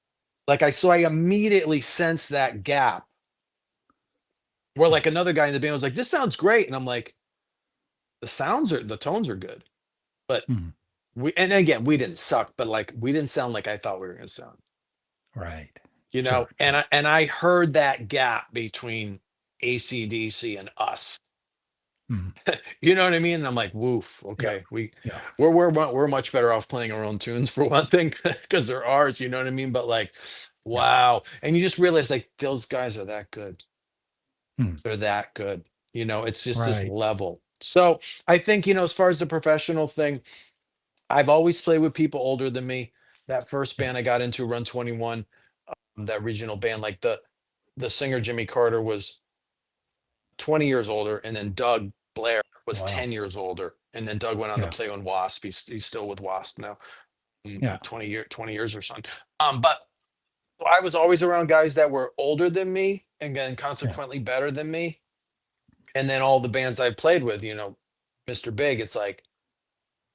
Like I immediately sensed that gap where like another guy in the band was like, "This sounds great," and I'm like, the tones are good, but Mhm. and again, we didn't suck, but like we didn't sound like I thought we were gonna sound, Right. you know. Sure. Sure. And I heard that gap between AC/DC and us. Mhm. You know what I mean? And I'm like, "Woof, Yeah. okay, Yeah. we're much better off playing our own tunes for one thing because they're ours." You know what I mean? But like, Yeah. wow, and you just realize like those guys are that good. Mhm. They're that good. You know, it's just this Right. level. So I think, you know, as far as the professional thing, I've always played with people older than me. That first Yeah. band I got into, Run 21, that regional band, like the singer Jimmy Carter was 20 years older, and then Doug Blair was Wow. 10 years older, and then Doug went on to Yeah. play on Wasp. He's still with Wasp now, Yeah. 20 years or something. But so I was always around guys that were older than me, and then Yeah. consequently better than me. And then all the bands I've played with, you know, Mr. Big, it's like,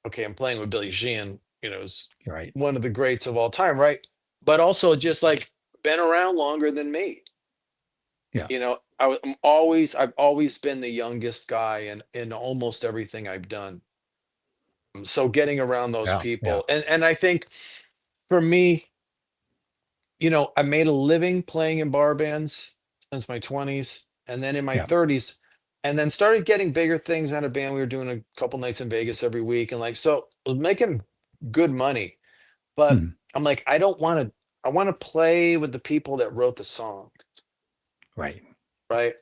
okay, I'm playing with Billy Sheehan, you know, is You're right. one of the greats of all time, right? But also just like been around longer than me. Yeah. You know, I've always been the youngest guy in almost everything I've done. So getting around those Yeah. Yeah. people, and I think for me, you know, I made a living playing in bar bands since my 20s, and then in my Yeah. 30s, and then started getting bigger things out of band. We were doing a couple nights in Vegas every week, and like so I was making good money. But Mhm. I'm like, I don't want to. I want to play with the people that wrote the song, Right. right? Right.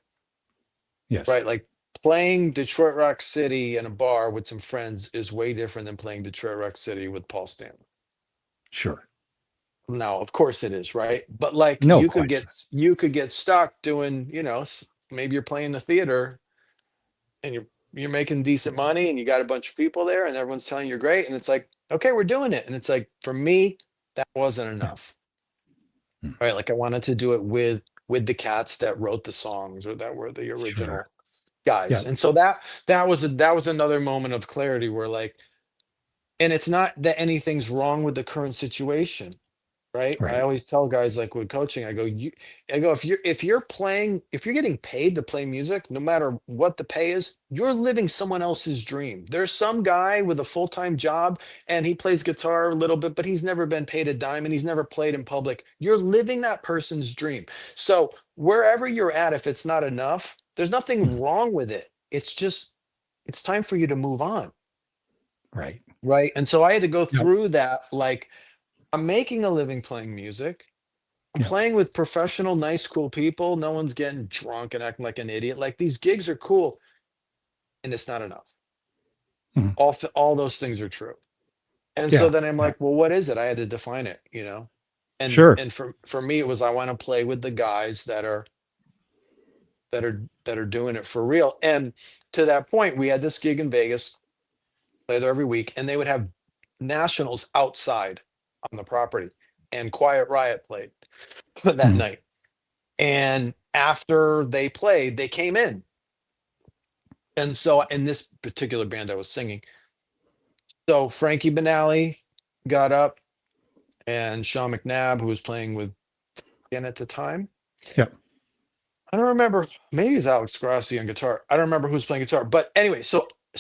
Yes. Like playing Detroit Rock City in a bar with some friends is way different than playing Detroit Rock City with Paul Stanley. Sure. No, of course it is, right? But like No question. you could get stuck doing, you know, maybe you're playing the theater and you're making decent money and you got a bunch of people there and everyone's telling you you're great and it's like, okay, we're doing it. And it's like for me, that wasn't Yeah. enough. Mm. Right? Like I wanted to do it with the cats that wrote the songs or that were the Sure. original guys. Yeah. And so that was another moment of clarity where like, and it's not that anything's wrong with the current situation. Right? I Right. always tell guys like with coaching, I go, if you're playing, if you're getting paid to play music, no matter what the pay is, you're living someone else's dream. There's some guy with a full-time job and he plays guitar a little bit, but he's never been paid a dime and he's never played in public. You're living that person's dream. So wherever you're at, if it's not enough, there's nothing Mhm. wrong with it. It's just, it's time for you to move on. Right. Right. And so I had to go Yep. through that, like, I'm making a living playing music. I'm Yeah. playing with professional, nice, cool people. No one's getting drunk and acting like an idiot. Like these gigs are cool, and it's not enough. Mhm. All those things are true. And so Yeah. then I'm Yeah. like, well, what is it? I had to define it, you know. Sure. And for me, it was I want to play with the guys that are doing it for real. And to that point, we had this gig in Vegas, play there every week, and they would have nationals outside on the property, and Quiet Riot played that Mhm. night. And after they played, they came in. And so in this particular band I was singing, so Frankie Banali got up and Sean McNabb, who was playing with Ian at the time. Yeah. I don't remember, maybe it's Alex Grassi on guitar. I don't remember who's playing guitar. But anyway,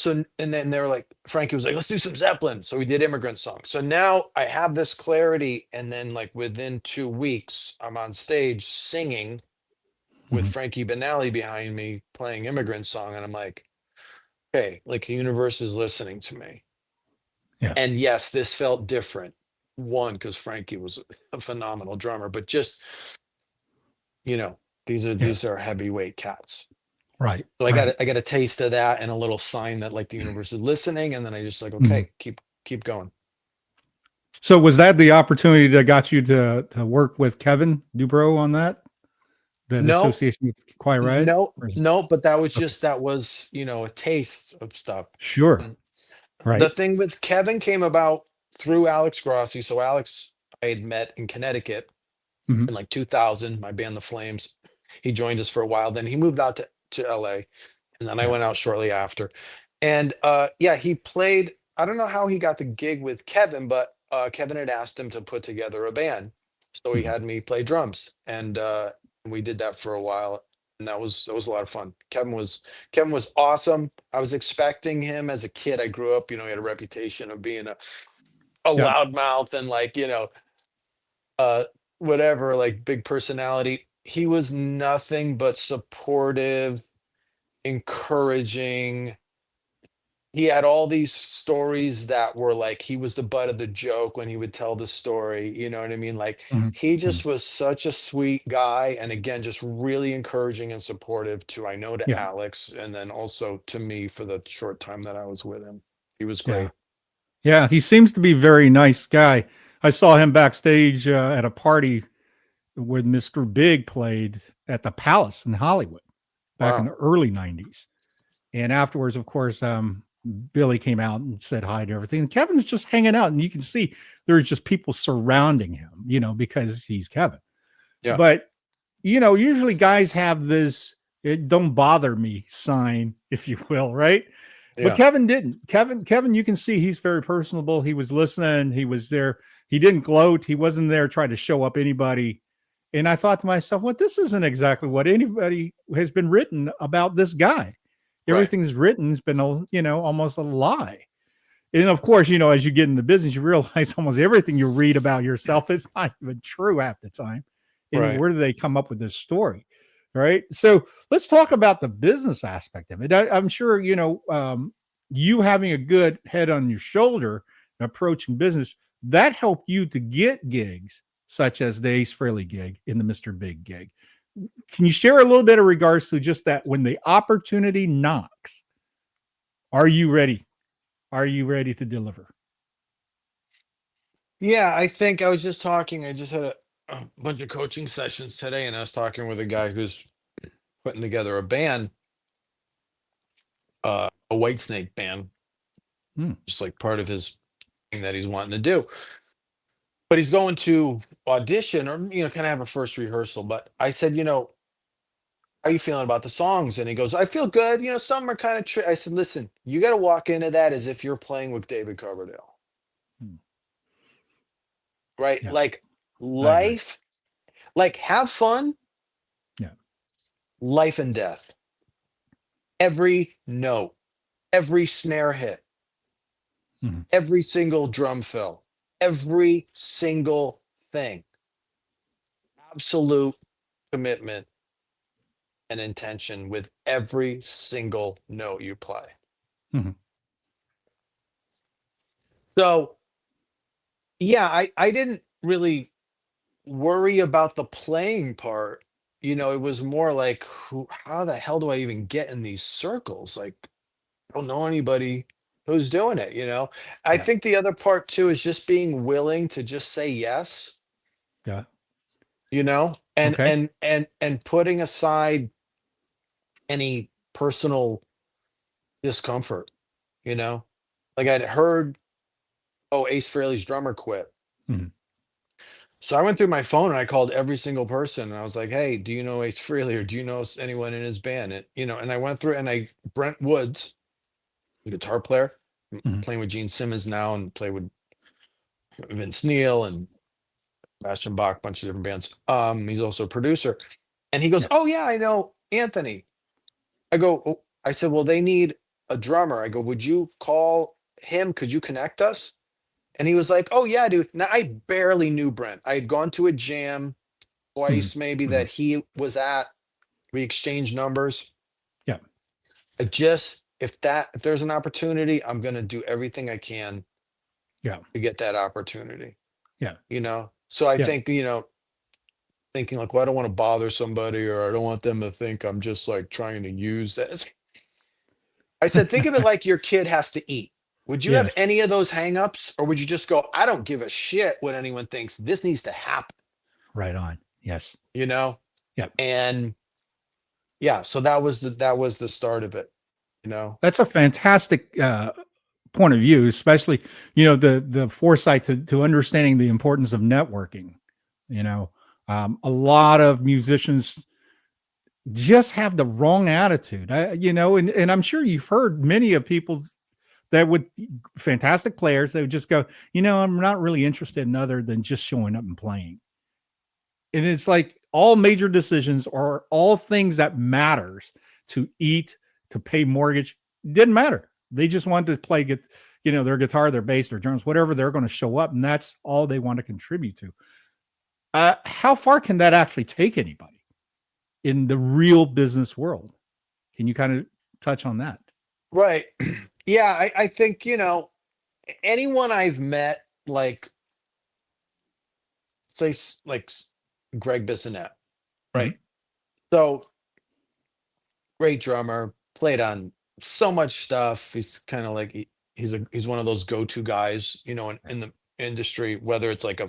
and then they were like, Frankie was like, let's do some Zeppelin. So we did Immigrant Song. So now I have this clarity. And then like within 2 weeks, I'm on stage singing with Mhm. Frankie Banali behind me playing Immigrant Song. And I'm like, okay, like the universe is listening to me. Yeah. And yes, this felt different. One, because Frankie was a phenomenal drummer, but just, you know, these Yes. are heavyweight cats. Right. So Right. I got a taste of that and a little sign that like the universe is listening. And then I just like, Mhm. okay, keep going. So was that the opportunity that got you to work with Kevin Dubrow on that? The No, association with Quiet Riot? no, Or is no, but okay. that was, you know, a taste of stuff. Sure. Mm. The Right. thing with Kevin came about through Alex Grossi. So Alex I had met in Connecticut Mhm. in like 2000, my band The Flames. He joined us for a while. Then he moved out to LA. And then I Yeah. went out shortly after. And yeah, he played. I don't know how he got the gig with Kevin, but Kevin had asked him to put together a band, so he Mhm. had me play drums, and we did that for a while, and that was a lot of fun. Kevin was awesome. I was expecting him as a kid. I grew up, he had a reputation of being a Yeah. loudmouth and like uh whatever, like big personality. He was nothing but supportive, encouraging. He had all these stories that were like he was the butt of the joke when he would tell the story, you know what I mean? Like Mhm. he Mhm. just was such a sweet guy, and again, just really encouraging and supportive to I know to Yeah. Alex and then also to me for the short time that I was with him. He was Yeah. great. Yeah. He seems to be a very nice guy. I saw him backstage at a party when Mr. Big played at the Palace in Hollywood back in Wow. the early 90s. And afterwards, of course, Billy came out and said hi to everything. And Kevin's just hanging out, and you can see there's just people surrounding him, because he's Kevin. Yeah. But usually guys have this "don't bother me" sign, if you will, right? But Yeah. Kevin didn't. Kevin, you can see he's very personable. He was listening. He was there. He didn't gloat. He wasn't there trying to show up anybody. And I thought to myself, well, this isn't exactly what anybody has been written about this guy. Right. Everything's written has been almost a lie. And of course, as you get in the business, you realize almost everything you read about yourself is not even true half the time. And Right. where do they come up with this story? Right. So let's talk about the business aspect of it. I'm sure, you having a good head on your shoulder and approaching business, that helped you to get gigs such as the Ace Frehley gig in the Mr. Big gig. Can you share a little bit of regards to just that when the opportunity knocks, are you ready? Are you ready to deliver? Yeah, I think I just had a bunch of coaching sessions today, and I was talking with a guy who's putting together a band, a White Snake band, Hmm. just like part of his thing that he's wanting to do. But he's going to audition or, kind of have a first rehearsal. But I said, how are you feeling about the songs? And he goes, I feel good. Some are kind of I said, listen, you got to walk into that as if you're playing with David Coverdale, Hmm. right? Yeah, Like I agree. life, like have fun, Yeah. life and death. Every note, every snare hit, Mhm. every single drum fill, every single thing. Absolute commitment and intention with every single note you play. Mhm. So, yeah, I didn't really worry about the playing part. It was more like, how the hell do I even get in these circles? Like, I don't know anybody who's doing it, I Yeah. think the other part too is just being willing to just say yes, Yeah. and Okay. putting aside any personal discomfort, you know? Like I'd heard, oh, Ace Frehley's drummer quit. Mhm. So I went through my phone and I called every single person and I was like, "Hey, do you know Ace Frehley or do you know anyone in his band?" And I went through and Brent Woods, the guitar player, Mhm. playing with Gene Simmons now and play with Vince Neil and Bastian Bach, bunch of different bands. He's also a producer. And he goes, Yeah. "Oh yeah, I know Anthony." I go, "Oh," I said, "Well, they need a drummer." I go, "Would you call him? Could you connect us?" And he was like, "Oh yeah, dude." Now I barely knew Brent. I had gone to a jam Mhm. twice, maybe that Mhm. he was at. We exchanged numbers. Yeah. I just if there's an opportunity, I'm gonna do everything I can Yeah. to get that opportunity. Yeah. So I Yeah. think, thinking like, well, I don't want to bother somebody or I don't want them to think I'm just like trying to use that. I said, think of it like your kid has to eat. Would you have Yes. any of those hangups or would you just go, I don't give a shit what anyone thinks. This needs to happen, Right on. Yes. you know? Yeah. And yeah, so that was the start of it, you know? That's a fantastic point of view, especially the foresight to understanding the importance of networking. You know, a lot of musicians just have the wrong attitude. And I'm sure you've heard many of people that would fantastic players. They would just go, I'm not really interested in other than just showing up and playing. And it's like all major decisions are all things that matters to eat, to pay mortgage. Didn't matter. They just wanted to play, their guitar, their bass, their drums, whatever they're going to show up. And that's all they want to contribute to. How far can that actually take anybody in the real business world? Can you kind of touch on that? Right. Yeah, I think, anyone I've met, like, say, Greg Bissonette, right? So, great drummer, played on so much stuff. He's kind of like, he's one of those go-to guys, in the industry, whether it's like a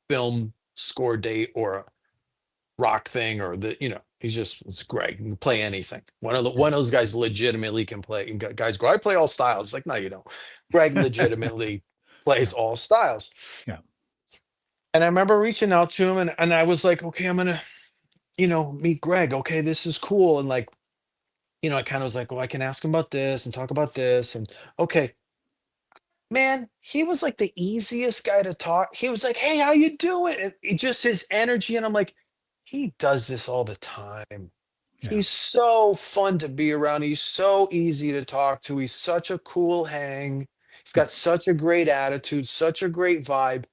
film score date or a rock thing or it's Greg. He can play anything. One of those guys legitimately can play. And guys go, I play all styles. It's like, no, you don't. Greg legitimately plays all styles. Yeah. And I remember reaching out to him and I was like, okay, I'm gonna, meet Greg. Okay, this is cool. And like, I kind of was like, well, I can ask him about this and talk about this. And okay, man, he was like the easiest guy to talk. He was like, "Hey, how you doing?" And just his energy, and I'm like, he does this all the time. Yeah. He's so fun to be around. He's so easy to talk to. He's such a cool hang. He's got such a great attitude, such a great vibe.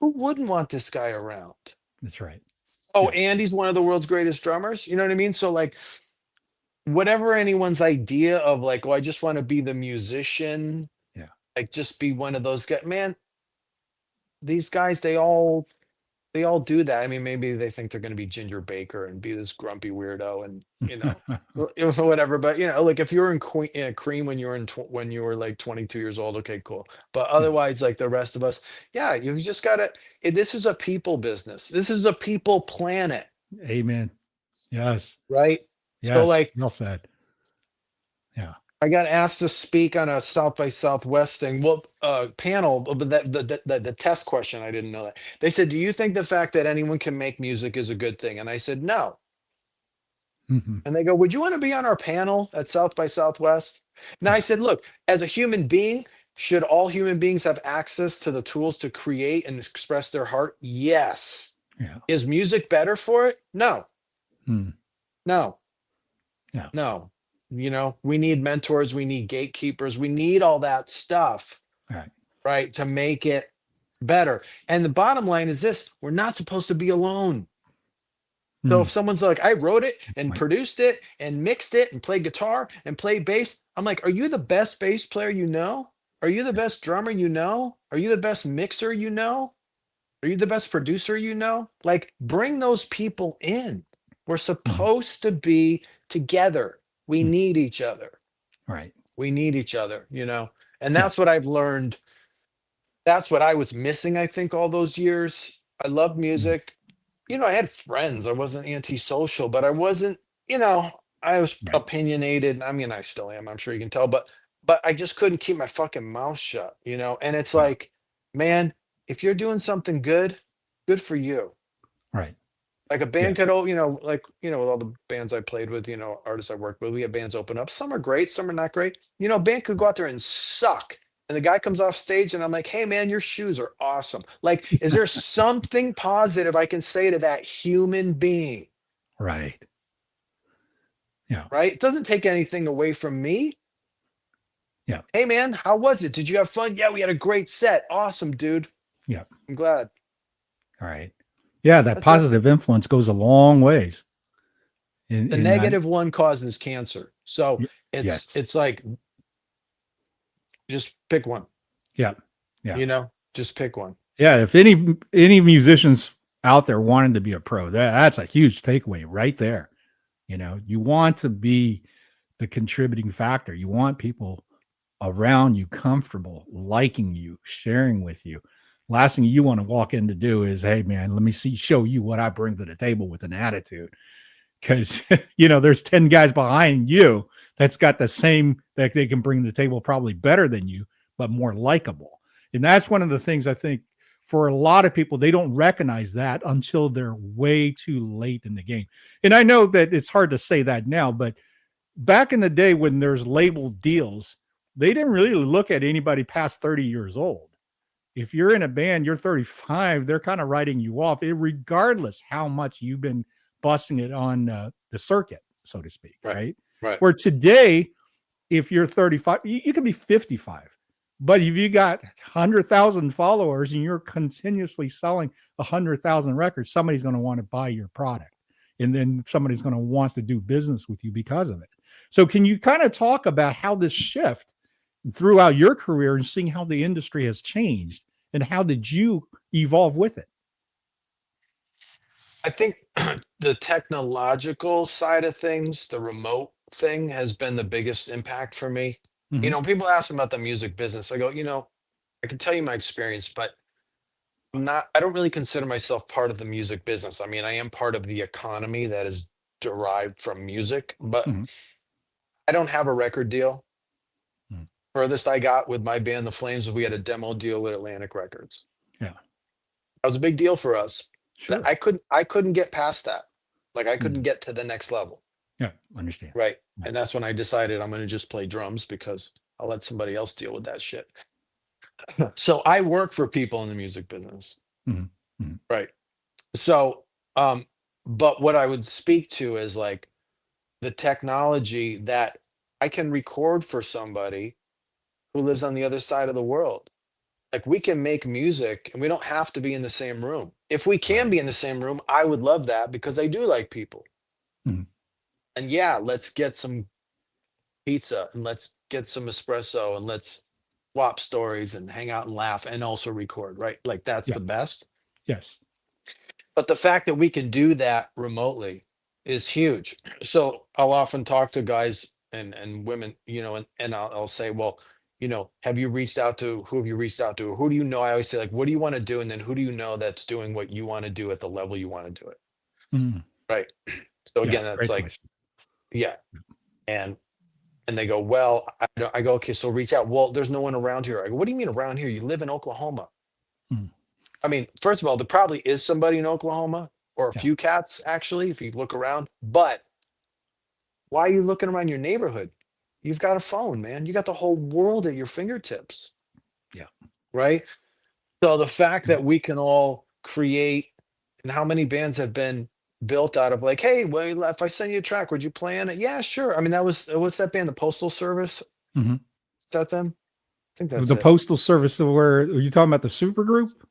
Who wouldn't want this guy around? That's right. Oh, Yeah. and he's one of the world's greatest drummers. You know what I mean? So like, whatever anyone's idea of like, oh, I just want to be the musician, Yeah. like just be one of those guys, man. These guys, they all do that. I mean, maybe they think they're going to be Ginger Baker and be this grumpy weirdo, and it was whatever. But like if you were in Cream when you were when you were like 22 years old, okay, cool. But Yeah. otherwise, like the rest of us, yeah, you've just got to. This is a people business. This is a people planet, Amen. Yes. right? So Yes. like, Well said. Yeah. I got asked to speak on a South by Southwest thing. Well, panel, but the test question, I didn't know that. They said, "Do you think the fact that anyone can make music is a good thing?" And I said, "No." Mm-hmm. And they go, "Would you want to be on our panel at South by Southwest?" Now I Yeah. said, "Look, as a human being, should all human beings have access to the tools to create and express their heart? Yes. Yeah. Is music better for it? No, Mm. no, Yeah. no. We need mentors, we need gatekeepers, we need all that stuff, All right. right, to make it better. And the bottom line is this: we're not supposed to be alone. So if Mm. someone's like, I wrote it and Right. produced it and mixed it and played guitar and played bass, I'm like, are you the best bass player you know? Are you the best drummer you know? Are you the best mixer you know? Are you the best producer you know? Like, bring those people in. We're Mm. supposed to be together. We Mm. need each other. Right. We need each other, And Yeah. that's what I've learned. That's what I was missing, I think, all those years. I love Mm. music. I had friends. I wasn't antisocial, but I wasn't, I was Right. opinionated. I mean, I still am, I'm sure you can tell, but I just couldn't keep my fucking mouth shut, And it's Yeah. like, man, if you're doing something good, good for you. Right. Like a Yeah. band could, like, with all the bands I played with, artists I worked with, we had bands open up. Some are great, some are not great. A band could go out there and suck. And the guy comes off stage and I'm like, hey man, your shoes are awesome. Like, is there something positive I can say to that human being? Right. Yeah. Right? It doesn't take anything away from me. Yeah. Hey man, how was it? Did you have fun? Yeah, we had a great set. Awesome, dude. Yeah. I'm glad. All right. Yeah. That That's it. positive influence goes a long ways The in that. negative one causes cancer. So it's Yes. it's like, just pick one. Yeah. Yeah. Just pick one. Yeah. If any musicians out there wanting to be a pro, that's a huge takeaway right there. You want to be the contributing factor. You want people around you comfortable, liking you, sharing with you. Last thing you want to walk in to do is, hey man, let me show you what I bring to the table with an attitude. Because there's 10 guys behind you that's got the same that they can bring to the table, probably better than you, but more likable. And that's one of the things I think for a lot of people, they don't recognize that until they're way too late in the game. And I know that it's hard to say that now, but back in the day when there's label deals, they didn't really look at anybody past 30 years old. If you're in a band, you're 35, they're kind of writing you off, regardless how much you've been busting it on the circuit, so to speak, right? Right. Where today, if you're 35, you can be 55. But if you got 100,000 followers and you're continuously selling 100,000 records, somebody's going to want to buy your product. And then somebody's going to want to do business with you because of it. So can you kind of talk about how this shift throughout your career and seeing how the industry has changed and how did you evolve with it? I think the technological side of things, the remote thing has been the biggest impact for me. Mm-hmm. People ask me about the music business. I go, I can tell you my experience, but I don't really consider myself part of the music business. I mean, I am part of the economy that is derived from music, but Mm-hmm. I don't have a record deal. Mm-hmm. Furthest I got with my band, The Flames, we had a demo deal with Atlantic Records. Yeah. That was a big deal for us. Sure. I couldn't get past that. Like I couldn't get to the next level. Yeah, understand. Right. Yeah. And that's when I decided I'm going to just play drums because I'll let somebody else deal with that shit. So I work for people in the music business. Mm-hmm. Mm-hmm. Right. So, but what I would speak to is like the technology that I can record for somebody who lives on the other side of the world. Like we can make music and we don't have to be in the same room. If we can be in the same room, I would love that because I do like people. Mm-hmm. And yeah, let's get some pizza and let's get some espresso and let's swap stories and hang out and laugh and also record, right? Like that's the best. Yes. But the fact that we can do that remotely is huge. So I'll often talk to guys and women, and I'll say, well, have you reached out to who have you reached out to? Who do you know? I always say, like, what do you want to do? And then who do you know that's doing what you want to do at the level you want to do it? Mm-hmm. Right. So again, that's like, question. Yeah. And they go, well, I go, okay, so reach out. Well, there's no one around here. I go, what do you mean around here? You live in Oklahoma. Mm-hmm. I mean, first of all, there probably is somebody in Oklahoma or a few cats, actually, if you look around. But why are you looking around your neighborhood? You've got a phone, man. You got the whole world at your fingertips. Yeah. Right. So the fact that we can all create, and how many bands have been built out of like, hey, well, if I send you a track, would you play on it? Yeah, sure. I mean, what's that band, the Postal Service? Mm-hmm. Is that them? I think that's the it. Postal Service. Where are you talking about? The super group?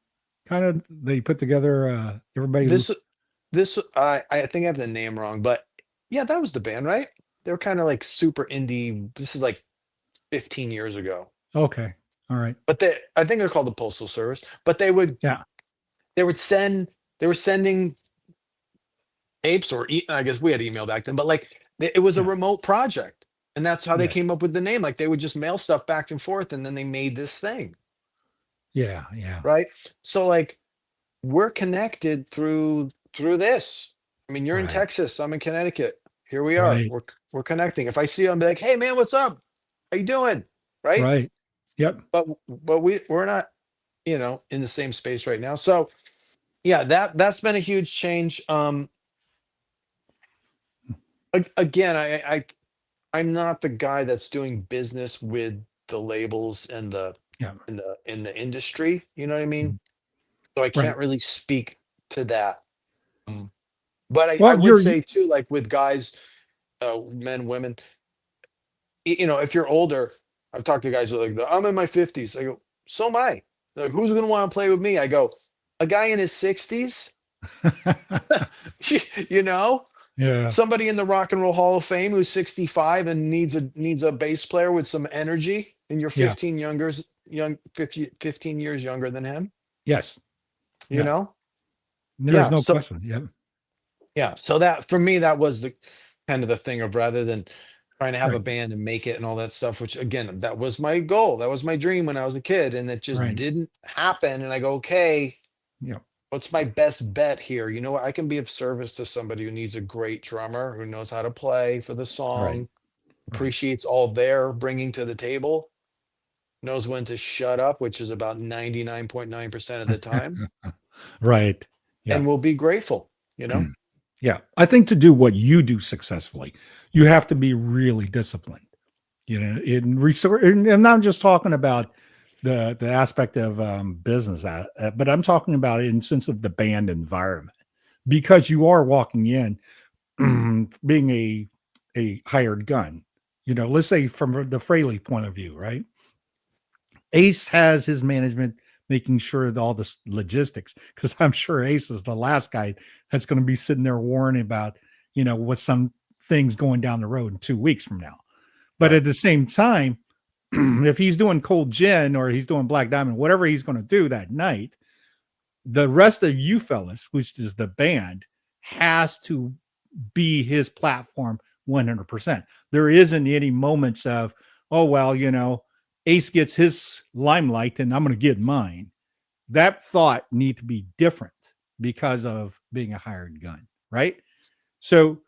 Kind of, they put together everybody. I think I have the name wrong, but yeah, that was the band, right? They were kind of like super indie. This is like 15 years ago. Okay. All right. But I think they're called the Postal Service, but they were sending tapes or I guess we had email back then, but like it was a remote project, and that's how they came up with the name. Like they would just mail stuff back and forth, and then they made this thing. Yeah. Yeah. Right. So like we're connected through this. I mean, you're in Texas, I'm in Connecticut. Here we are. Right. We're connecting. If I see you, I'm like, hey man, what's up? How you doing? Right. Right. Yep. But we're not, in the same space right now. So yeah, that's been a huge change. Again, I'm not the guy that's doing business with the labels and the in the industry. You know what I mean? Mm-hmm. So I can't really speak to that. But I Well, would say too, like with guys, men, women, if you're older, I've talked to guys who are like, I'm in my 50s. I go, so am I. They're like, who's going to want to play with me? I go, a guy in his 60s, Yeah. somebody in the Rock and Roll Hall of Fame who's 65 and needs a bass player with some energy, and you're 15 years younger than him. Yes. You know? There's no question. Yeah. Yeah. So that for me, that was the kind of the thing of rather than trying to have a band and make it and all that stuff, which again, that was my goal. That was my dream when I was a kid, and it just didn't happen. And I go, okay, what's my best bet here? You know what? I can be of service to somebody who needs a great drummer who knows how to play for the song, appreciates all they're bringing to the table. knows when to shut up, which is about 99.9% of the time, Right. Yeah. and will be grateful, you know? Yeah. I think to do what you do successfully, you have to be really disciplined. In resource, and I'm not just talking about the aspect of business, but I'm talking about it in sense of the band environment, because you are walking in being a hired gun. Let's say from the Frehley point of view, right? Ace has his management making sure that all the logistics, because I'm sure Ace is the last guy that's going to be sitting there worrying about, what some things going down the road in 2 weeks from now. But Right. at the same time, if he's doing cold gin or he's doing black diamond, whatever he's going to do that night, the rest of you fellas, which is the band, has to be his platform 100%. There isn't any moments of, oh, well, Ace gets his limelight and I'm going to get mine. That thought need to be different because of being a hired gun, right? So,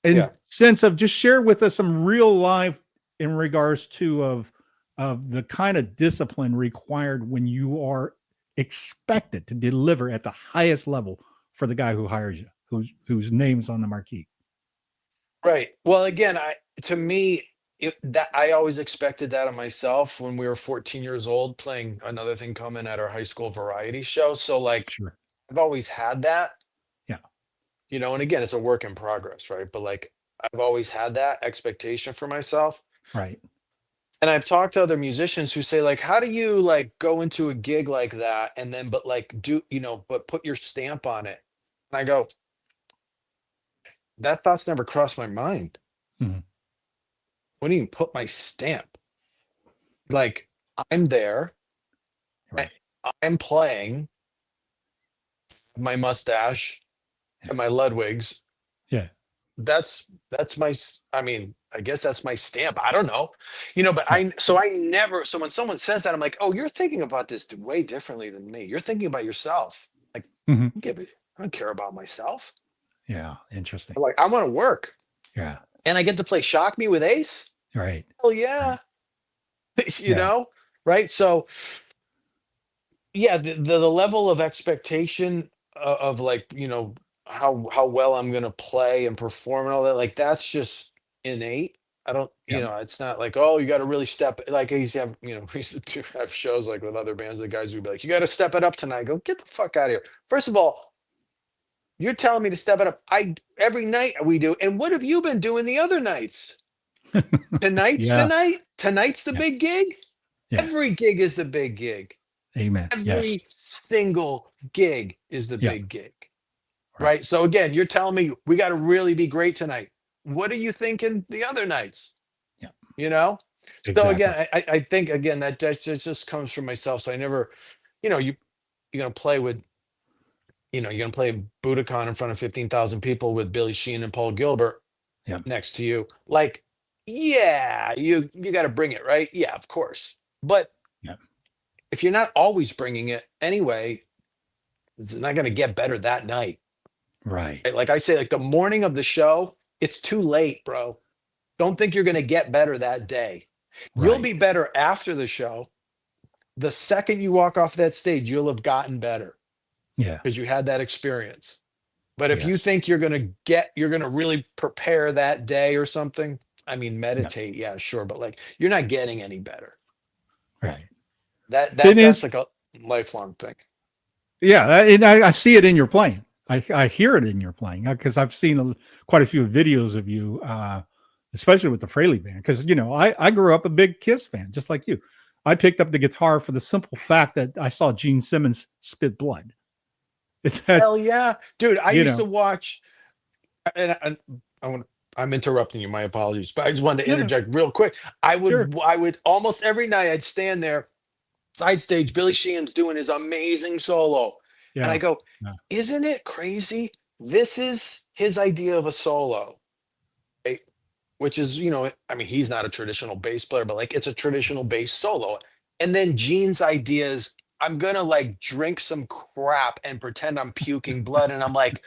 in sense of, just share with us some real life in regards to of the kind of discipline required when you are expected to deliver at the highest level for the guy who hires you, whose name's on the marquee. Right. Well, again, to me, that I always expected that of myself when we were 14 years old playing Another Thing Coming at our high school variety show. So like Sure. I've always had that, Yeah. and again, it's a work in progress, right? But like I've always had that expectation for myself. Right. And I've talked to other musicians who say, like, how do you like go into a gig like that and then but like do, but put your stamp on it? And I go, that thought's never crossed my mind. Mhm. What do you mean put my stamp? Like I'm there, Right. I'm playing my mustache Yeah. and my Ludwigs. Yeah. That's my I mean, I guess that's my stamp. I don't know. But Yeah. I never, so when someone says that, I'm like, oh, you're thinking about this way differently than me. You're thinking about yourself. Like, Mhm. I don't care about myself. Yeah. Interesting. Like, I want to work. Yeah. And I get to play Shock Me with Ace. Right. Hell yeah. Right. you Yeah. know? Right. So yeah, the level of expectation of like, how well I'm gonna play and perform and all that, like that's just innate. I don't, Yeah. it's not like, oh, you got to really step. Like I used to have, we used to have shows like with other bands, the guys would be like, you got to step it up tonight. I go, get the fuck out of here. First of all, you're telling me to step it up. Every night we do. And what have you been doing the other nights? Tonight's the Yeah. night. Tonight's the Yeah. big gig. Yeah. Every gig is the big gig. Amen. Yes. Every single gig is the Yeah. big gig. Right. Right. So again, you're telling me we got to really be great tonight. What are you thinking the other nights? Yeah. So Exactly. again, I think again that just comes from myself. So I never, you're gonna play with, you're gonna play Budokan in front of 15,000 people with Billy Sheehan and Paul Gilbert Yeah. next to you. Like, yeah, you got to bring it, right? Yeah, of course. But Yeah. if you're not always bringing it anyway, it's not gonna get better that night. Right. Right? Like I say, like the morning of the show, it's too late, bro. Don't think you're gonna get better that day. You'll Right. be better after the show. The second you walk off that stage, you'll have gotten better Yeah. because you had that experience. But if you Yes. think you're gonna really prepare that day or something, I mean, Yeah. meditate, yeah, sure, but like you're not getting any better. Right. That's is. like a lifelong thing. Yeah, and I see it in your playing. I hear it in your playing because I've seen quite a few videos of you, especially with the Frehley band. Because I grew up a big Kiss fan, just like you. I picked up the guitar for the simple fact that I saw Gene Simmons spit blood. Hell yeah, dude! I You used to know, watch, and I'm interrupting you. My apologies, but I just wanted to no, interject real quick. sure, I would almost every night I'd stand there, side stage. Billy Sheehan's doing his amazing solo, and I yeah, go, yeah, "Isn't it crazy? This is his idea of a solo, right? Which is, I mean, he's not a traditional bass player, but like it's a traditional bass solo. And then Gene's idea is, I'm gonna like drink some crap and pretend I'm puking blood, and I'm like."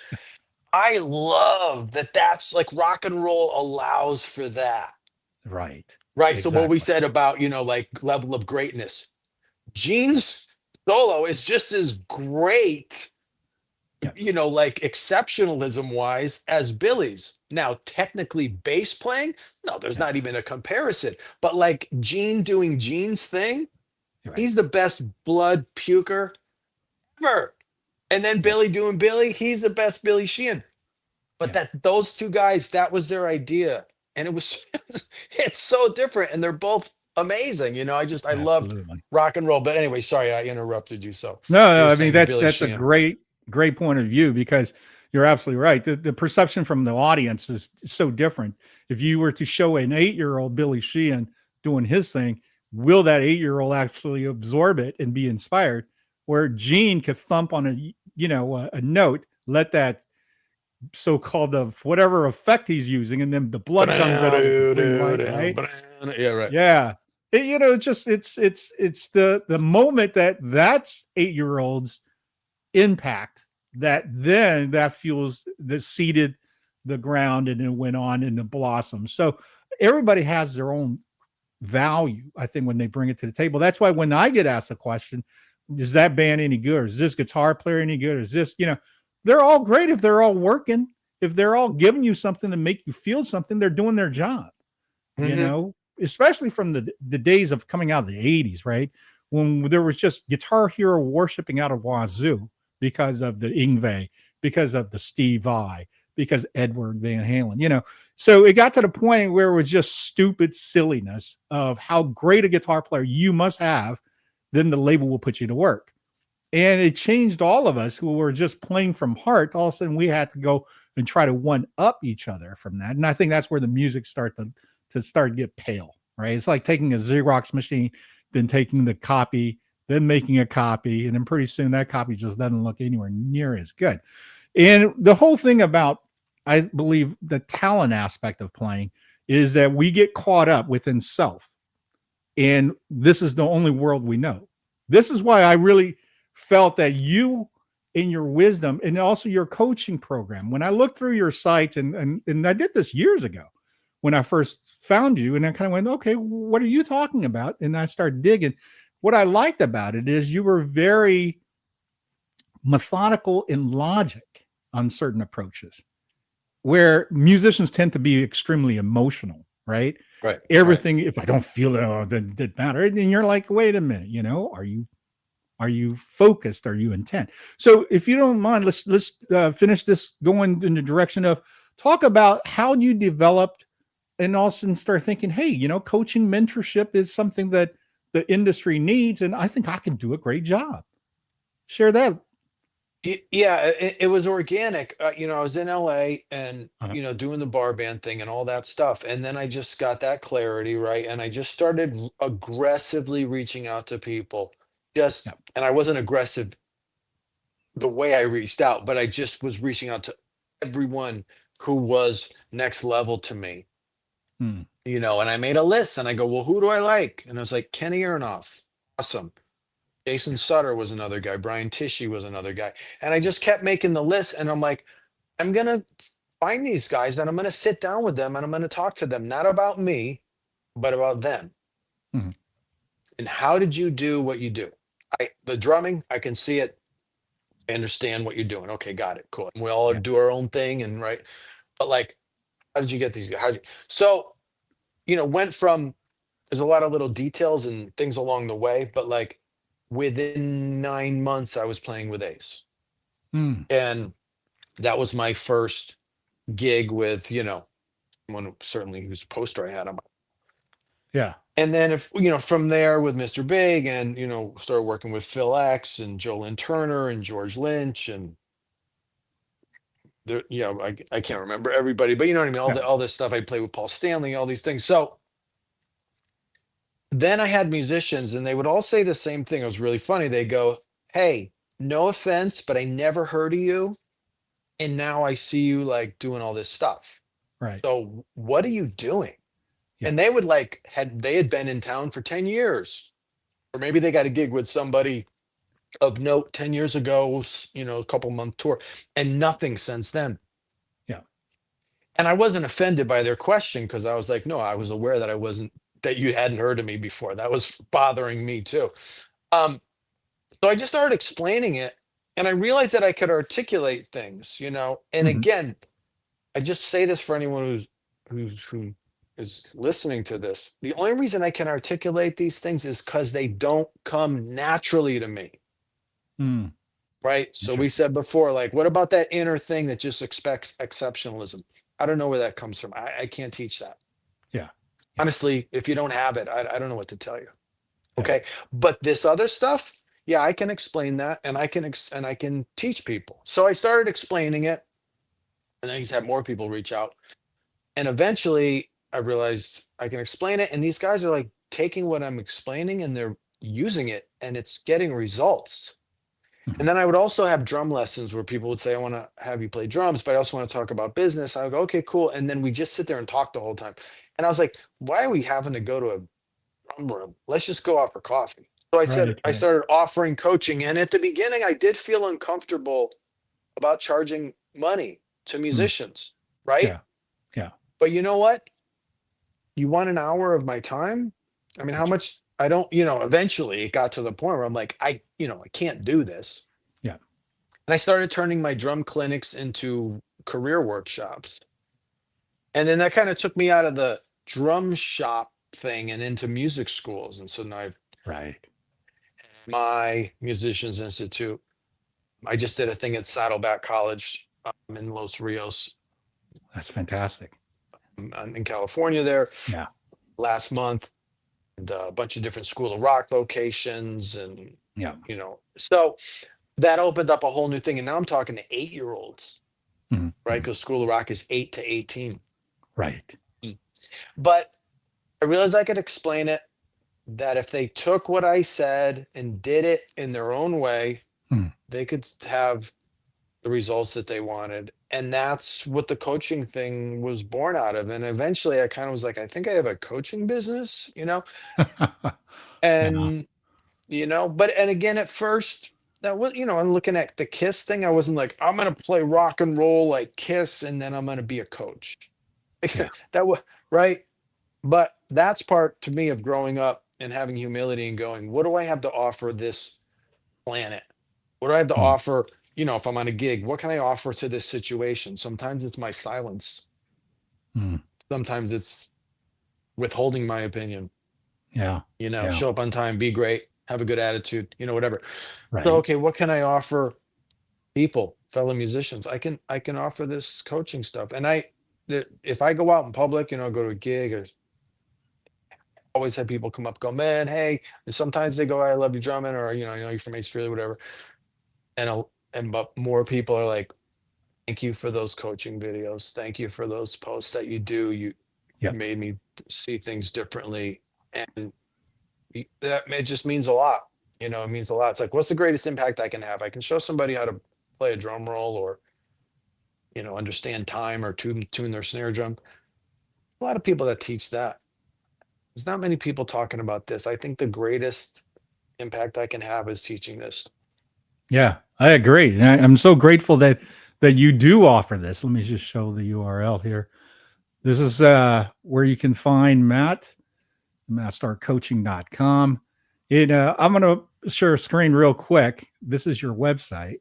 I love that that's like rock and roll allows for that, right, Right. So what we Exactly. said about, like level of greatness, Gene's solo is just as great, Yeah. like exceptionalism wise as Billy's. Now, technically bass playing, no, there's Yeah. not even a comparison. But like Gene doing Gene's thing, You're right. he's the best blood puker ever. And then Yeah. Billy doing Billy, he's the best Billy Sheehan. But Yeah. that those two guys, that was their idea. And it was it's so different. And they're both amazing. I loved Absolutely. rock and roll. But anyway, sorry, I interrupted you. So No, you no, were I mean saying Billy that's a Sheehan. great point of view because you're absolutely right. The perception from the audience is so different. If you were to show an 8-year-old Billy Sheehan doing his thing, will that 8-year-old actually absorb it and be inspired? Where Gene could thump on a note, let that so-called of whatever effect he's using, and then the blood comes out with the green light, right? Yeah, right. Yeah. It's the moment that's 8-year-olds impact that fuels the seeded the ground and it went on and it blossomed. So everybody has their own value, I think, when they bring it to the table. That's why when I get asked a question, is that band any good? Or is this guitar player any good? Or is this, they're all great if they're all working, if they're all giving you something to make you feel something, they're doing their job, Mhm. especially from the days of coming out of the 80s, right? When there was just Guitar Hero worshiping out of Wazoo because of the Ingve, because of the Steve Vai, because Edward Van Halen, So it got to the point where it was just stupid silliness of how great a guitar player you must have, then the label will put you to work. And it changed all of us who were just playing from heart. All of a sudden, we had to go and try to one up each other from that. And I think that's where the music start to get pale, right? It's like taking a Xerox machine, then taking the copy, then making a copy, and then pretty soon that copy just doesn't look anywhere near as good. And the whole thing about, I believe, the talent aspect of playing is that we get caught up within self. And this is the only world we know. This is why I really felt that you, in your wisdom and also your coaching program, when I looked through your site, and I did this years ago when I first found you, and I kind of went, okay, what are you talking about? And I started digging. What I liked about it is you were very methodical in logic on certain approaches, where musicians tend to be extremely emotional, right? Right. Everything, if I don't feel it, oh, then it didn't matter. And you're like, wait a minute, are you focused? Are you intent? So if you don't mind, let's finish this going in the direction of talk about how you developed and also start thinking, hey, coaching mentorship is something that the industry needs, and I think I can do a great job. Share that. Yeah, it was organic. I was in LA and, Uh-huh. doing the bar band thing and all that stuff. And then I just got that clarity, right? And I just started aggressively reaching out to people. Yeah. And I wasn't aggressive the way I reached out, but I just was reaching out to everyone who was next level to me, Hmm. and I made a list and I go, well, who do I like? And I was like, Kenny Aronoff. Awesome. Jason Yeah. Sutter was another guy. Brian Tishy was another guy. And I just kept making the list. And I'm like, I'm going to find these guys and I'm going to sit down with them and I'm going to talk to them, not about me, but about them. Mhm. And how did you do what you do? The drumming, I can see it. I understand what you're doing. Okay, got it. Cool. And we all Yeah. do our own thing. And right. But like, how did you get these guys? So, went from, there's a lot of little details and things along the way, but like within 9 months, I was playing with Ace. Hmm. And that was my first gig with, one certainly whose poster I had on my. Yeah. And then if from there with Mr. Big and started working with Phil X and Jolyn Turner and George Lynch and there, I can't remember everybody, but you know what I mean? Yeah. All this stuff. I played with Paul Stanley, all these things. So then I had musicians and they would all say the same thing. It was really funny. They go, hey, no offense, but I never heard of you. And now I see you like doing all this stuff. Right. So what are you doing? Yeah. And they would they had been in town for 10 years. Or maybe they got a gig with somebody of note 10 years ago, a couple month tour, and nothing since then. Yeah. And I wasn't offended by their question because I was like, no, I was aware that I wasn't that you hadn't heard of me before. That was bothering me too. Um, so I just started explaining it, and I realized that I could articulate things, you know. And Mhm. again, I just say this for anyone who is listening to this. The only reason I can articulate these things is because they don't come naturally to me. Mm. Right. So we Interesting. said before, like, what about that inner thing that just expects exceptionalism? I don't know where that comes from. I can't teach that. Yeah. Yeah. Honestly, if you don't have it, I don't know what to tell you. Yeah. Okay. But this other stuff, yeah, I can explain that, and I can teach people. So I started explaining it, and then I just had more people reach out. And eventually I realized I can explain it. And these guys are like taking what I'm explaining and they're using it, and it's getting results. Mhm. And then I would also have drum lessons where people would say, I want to have you play drums, but I also want to talk about business. I would go, okay, cool. And then we just sit there and talk the whole time. And I was like, why are we having to go to a drum room? Let's just go out for coffee. So I said, Right. I Right. started offering coaching. And at the beginning, I did feel uncomfortable about charging money to Mm. musicians, right? Yeah. Yeah. But you know what? You want an hour of my time? I mean, how That's right. much? I don't, you know, eventually it got to the point where I'm like, I can't do this. Yeah. And I started turning my drum clinics into career workshops. And then that kind of took me out of the drum shop thing and into music schools. And so now I've Right. my Musicians Institute. I just did a thing at Saddleback College in Los Rios, That's fantastic. in California there Yeah. last month, and a bunch of different School of Rock locations. And, Yeah. so that opened up a whole new thing. And now I'm talking to 8-year-olds, Mhm. right? Mhm. Because School of Rock is 8 to 18. Right. Mm. But I realized I could explain it, that if they took what I said and did it in their own way, Mm. they could have the results that they wanted. And that's what the coaching thing was born out of. And eventually I kind of was like, I think I have a coaching business. Yeah. And, but, and again, at first, that was, I'm looking at the Kiss thing. I wasn't like, I'm going to play rock and roll like Kiss, and then I'm going to be a coach. Yeah. That was right. But that's part to me of growing up and having humility and going, what do I have to offer this planet? What do I have to Mm. offer? If I'm on a gig, what can I offer to this situation? Sometimes it's my silence. Mm. Sometimes it's withholding my opinion. Yeah. Yeah. Show up on time, be great, have a good attitude, whatever. So, Right. okay, what can I offer people, fellow musicians? I can offer this coaching stuff. And if I go out in public, go to a gig, or always have people come up, go, man, hey. And sometimes they go, I love your drumming, or I know you're from Ace Frehley, whatever. But more people are like, thank you for those coaching videos. Thank you for those posts that you do. You Yep. made me see things differently. And that it just means a lot. It means a lot. It's like, what's the greatest impact I can have? I can show somebody how to play a drum roll, or understand time, or tune their snare drum. A lot of people that teach that. There's not many people talking about this. I think the greatest impact I can have is teaching this. Yeah. I agree. And I'm so grateful that you do offer this. Let me just show the URL here. This is where you can find Matt, mattstarcoaching.com. I'm going to share a screen real quick. This is your website.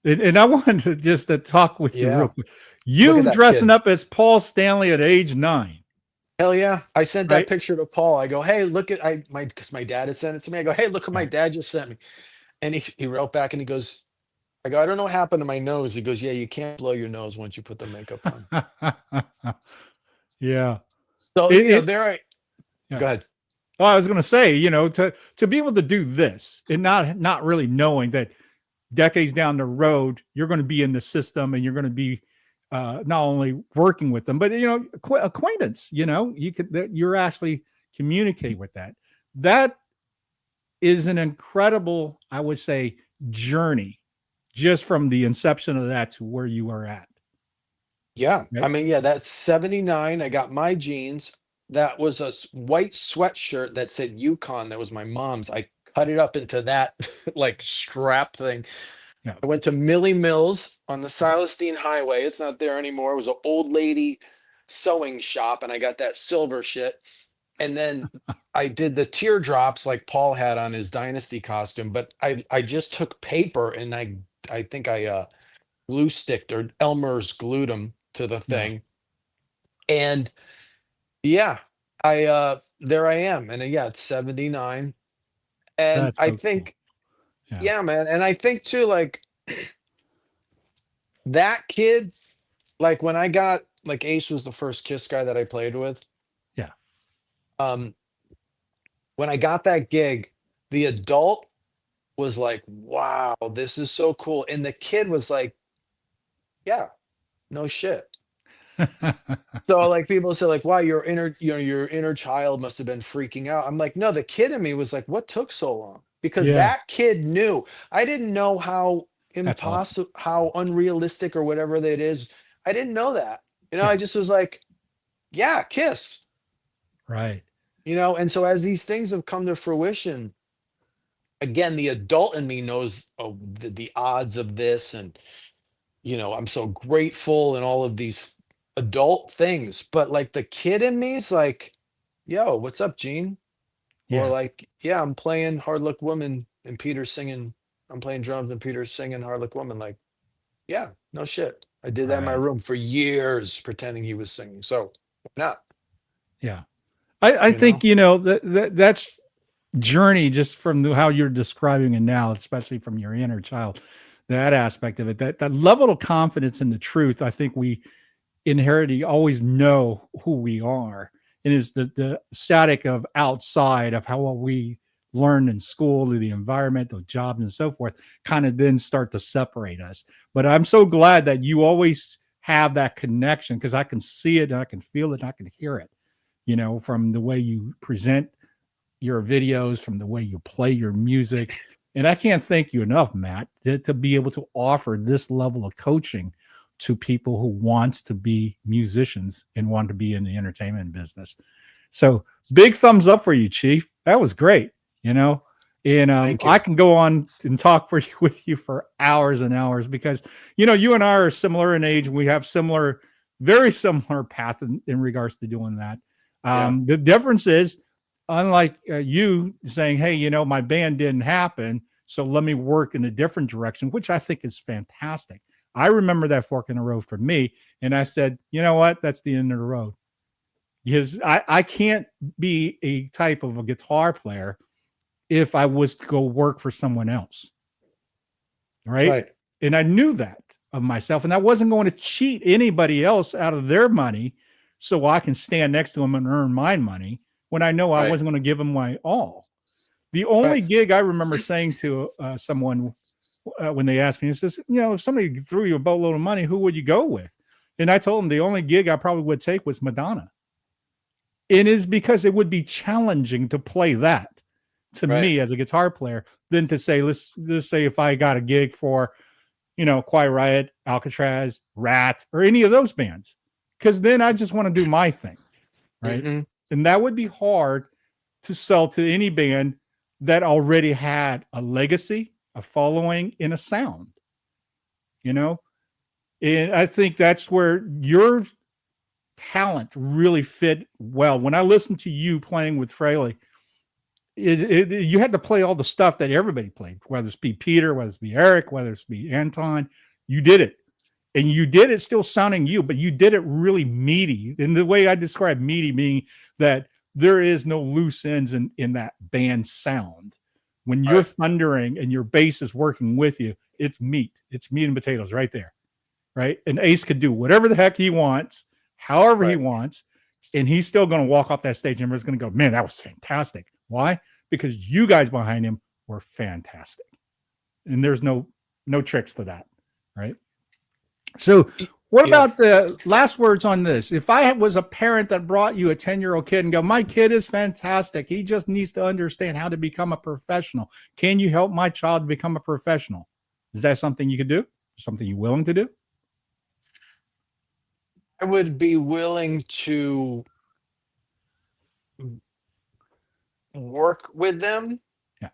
And I wanted to just to talk with you real Yeah. quick. Look at You that dressing kid. up as Paul Stanley at age 9, Hell yeah. I sent that right? picture to Paul. I go, hey, look at because my dad had sent it to me. I go, hey, look what my Yeah. dad just sent me. And he wrote back and he goes, I go, I don't know what happened to my nose. He goes, yeah, you can't blow your nose once you put the makeup on. Yeah. So, It there I yeah. go ahead. Well, I was going to say, to be able to do this and not really knowing that decades down the road you're going to be in the system and you're going to be not only working with them, but acquaintance. You're actually communicate with that. That is an incredible, I would say, journey just from the inception of that to where you are at. Yeah. I Right? mean, yeah, that's 79. I got my jeans. That was a white sweatshirt that said Yukon. That was my mom's. I cut it up into that like strap thing. Yeah. I went to Millie Mills on the Silestine Highway. It's not there anymore. It was an old lady sewing shop, and I got that silver shit. And then I did the teardrops like Paul had on his Dynasty costume, but I just took paper and I think I glue sticked or Elmer's glued them to the Yeah. thing. And yeah, I there I am. And yeah, it's 79. And That's I so cool. think, Yeah. yeah, man. And I think too, like that kid, like when I got like Ace was the first Kiss guy that I played with. Yeah. Um, when I got that gig, the adult was like, wow, this is so cool. And the kid was like, yeah, no shit. So like people say like, wow, your inner, your inner child must have been freaking out. I'm like, no, the kid in me was like, what took so long? Because Yeah. that kid knew. I didn't know how That's awesome. impossible, how unrealistic or whatever that is. I didn't know that. Yeah. I just was like, yeah, Kiss. Right. And so as these things have come to fruition, again, the adult in me knows the odds of this, and I'm so grateful and all of these adult things. But like the kid in me is like, yo, what's up, Gene? Or Yeah. like, yeah, I'm playing Hard Luck Woman and Peter's singing, I'm playing drums and Peter's singing Hard Luck Woman. Like, yeah, no shit. I did that in my Right. room for years pretending he was singing. So why not? Yeah. I You know? think, that's journey just from how you're describing it now, especially from your inner child, that aspect of it, that level of confidence in the truth. I think we inherently always know who we are, and is the static of outside of how we learned in school, to the environment, the jobs, and so forth, kind of then start to separate us. But I'm so glad that you always have that connection, because I can see it and I can feel it and I can hear it, from the way you present your videos, from the way you play your music. And I can't thank you enough, Matt, to be able to offer this level of coaching to people who wants to be musicians and want to be in the entertainment business. So big thumbs up for you, Chief. That was great. And Thank you. I can go on and talk with you for hours and hours, because you and I are similar in age. We have very similar path in regards to doing that. Yeah. The difference is, unlike you saying, hey, my band didn't happen, so let me work in a different direction, which I think is fantastic. I remember that fork in the road for me, and I said, you know what, that's the end of the road, because I can't be a type of a guitar player if I was to go work for someone else, right? Right. And I knew that of myself, and I wasn't going to cheat anybody else out of their money so I can stand next to them and earn my money, when I know I Right. wasn't going to give them my all. The only gig I remember saying to someone when they asked me, it says, if somebody threw you a boatload of money, who would you go with? And I told them the only gig I probably would take was Madonna. It is because it would be challenging to play that to me as a guitar player than to say, let's say if I got a gig for, Quiet Riot, Alcatraz, Rat, or any of those bands, because then I just want to do my thing, right? Mm-hmm. And that would be hard to sell to any band that already had a legacy, a following, and a sound, And I think that's where your talent really fit well. When I listened to you playing with Frehley, you had to play all the stuff that everybody played, whether it's be Peter, whether it's be Eric, whether it's be Anton. You did it. And you did it still sounding you, but you did it really meaty. And the way I describe meaty meaning that there is no loose ends in that band sound. When you're thundering and your bass is working with you, it's meat. It's meat and potatoes right there. Right. And Ace could do whatever the heck he wants, however he wants. And he's still going to walk off that stage and everyone's going to go, man, that was fantastic. Why? Because you guys behind him were fantastic. And there's no tricks to that. Right. So what about the last words on this? If I was a parent that brought you a 10-year-old kid and go, my kid is fantastic, he just needs to understand how to become a professional. Can you help my child to become a professional? Is that something you could do? Something you're willing to do? I would be willing to work with them. Yeah.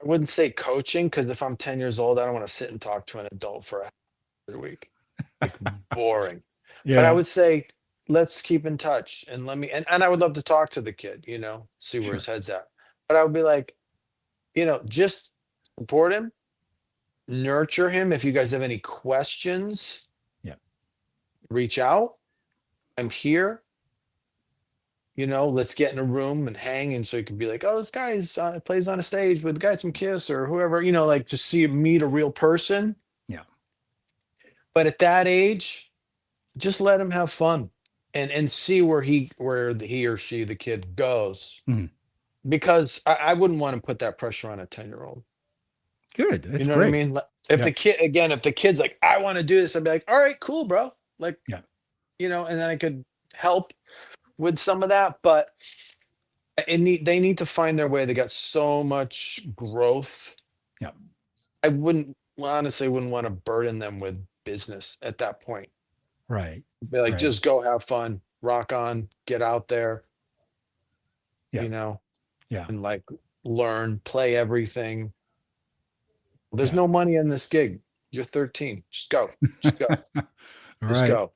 I wouldn't say coaching, because if I'm 10 years old, I don't want to sit and talk to an adult for every week. Like boring. Yeah. But I would say let's keep in touch and let me, and I would love to talk to the kid, see where his Sure. head's at. But I would be like, just support him, nurture him. If you guys have any questions, Yeah. reach out. I'm here. Let's get in a room and hang. And so you can be like, oh, this guy's plays on a stage with guys from Kiss or whoever, like to meet a real person. Yeah. But at that age, just let him have fun and see where he or she, the kid, goes. Mhm. Because I wouldn't want to put that pressure on a 10-year-old. Good. You That's know what I great. mean? If Yeah. the kid's like, I want to do this, I'd be like, all right, cool, bro. Like, Yeah. and then I could help with some of that. But they need to find their way. They got so much growth. Yeah. I honestly wouldn't want to burden them with business at that point. Right. Be like, Right. just go have fun, rock on, get out there, Yeah. Yeah. and like learn, play everything. There's Yeah. no money in this gig. You're 13. Just go. Just go. All Just right. go.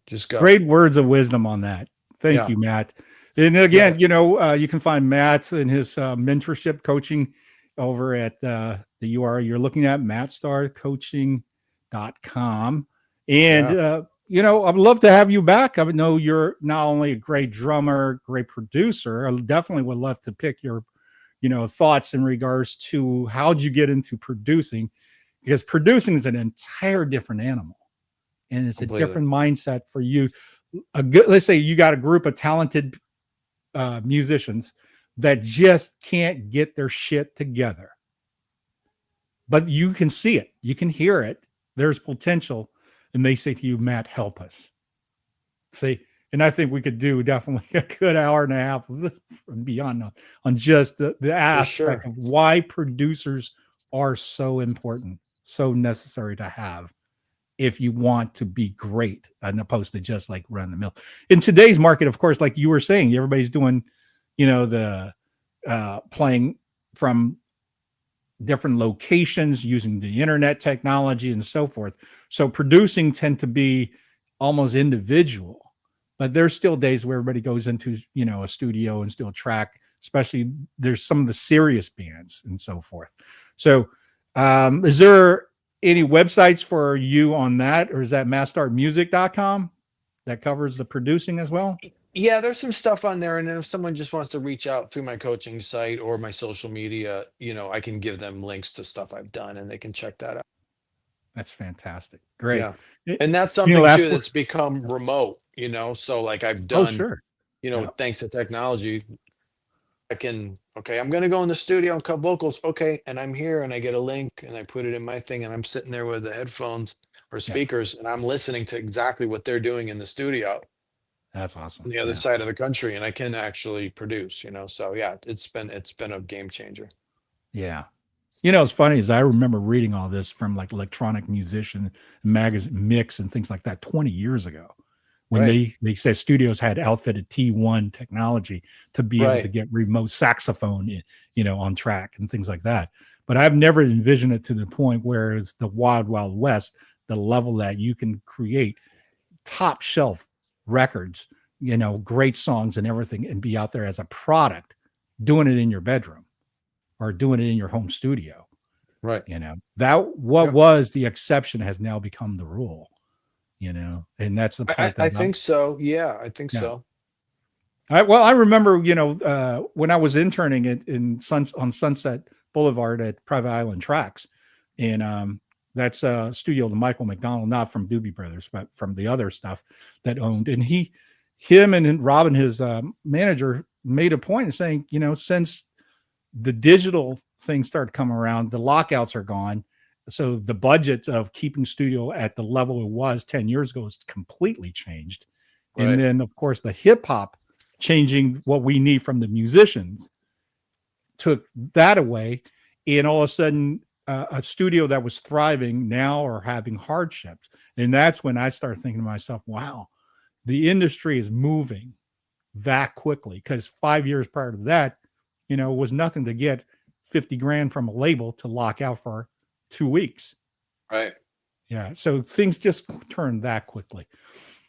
Just go. Great words of wisdom on that. Thank Yeah. you, Matt. And again, you can find Matt and his mentorship coaching over at the URL you're looking at, mattstarcoaching.com. And, I'd love to have you back. I know you're not only a great drummer, great producer. I definitely would love to pick your, thoughts in regards to how'd you get into producing, because producing is an entire different animal. And it's Completely. a different mindset for you. Let's say you got a group of talented musicians that just can't get their shit together, but you can see it, you can hear it, there's potential, and they say to you, Matt, help us. See, and I think we could do definitely a good hour and a half and beyond on just the aspect of why producers are so important, so necessary to have if you want to be great, as opposed to just like run the mill. In today's market, of course, like you were saying, everybody's doing, the playing from different locations using the internet technology and so forth. So producing tend to be almost individual, but there's still days where everybody goes into, a studio and still track, especially there's some of the serious bands and so forth. So is there any websites for you on that, or is that matstarmusic.com that covers the producing as well? Yeah, there's some stuff on there. And then if someone just wants to reach out through my coaching site or my social media, I can give them links to stuff I've done and they can check that out. That's fantastic. Great. Yeah. And that's something too that's become remote, so like I've done, sure. Thanks to technology, I'm going to go in the studio and cut vocals. Okay. And I'm here and I get a link and I put it in my thing and I'm sitting there with the headphones or speakers and I'm listening to exactly what they're doing in the studio. That's awesome. On the other side of the country, and I can actually produce, so yeah, it's been a game changer. Yeah. It's funny is I remember reading all this from like Electronic Musician magazine Mix and things like that 20 years ago, when they said studios had outfitted T1 technology to be able to get remote saxophone, on track and things like that. But I've never envisioned it to the point where it's the wild, wild west, the level that you can create top shelf records, great songs and everything, and be out there as a product, doing it in your bedroom or doing it in your home studio. Right. That was the exception has now become the rule, and that's the part I think so. Yeah, I think so. I remember, when I was interning on Sunset Boulevard at Private Island Tracks, and that's a studio to Michael McDonald, not from Doobie Brothers, but from the other stuff that owned. And him and Robin, his manager, made a point of saying, since the digital things started coming around, the lockouts are gone. So the budget of keeping studio at the level it was 10 years ago has completely changed. Right. And then, of course, the hip hop changing what we need from the musicians took that away. And all of a sudden, a studio that was thriving now are having hardships. And that's when I started thinking to myself, wow, the industry is moving that quickly, because 5 years prior to that, it was nothing to get 50 grand from a label to lock out for 2 weeks. Right. Yeah. So things just turned that quickly.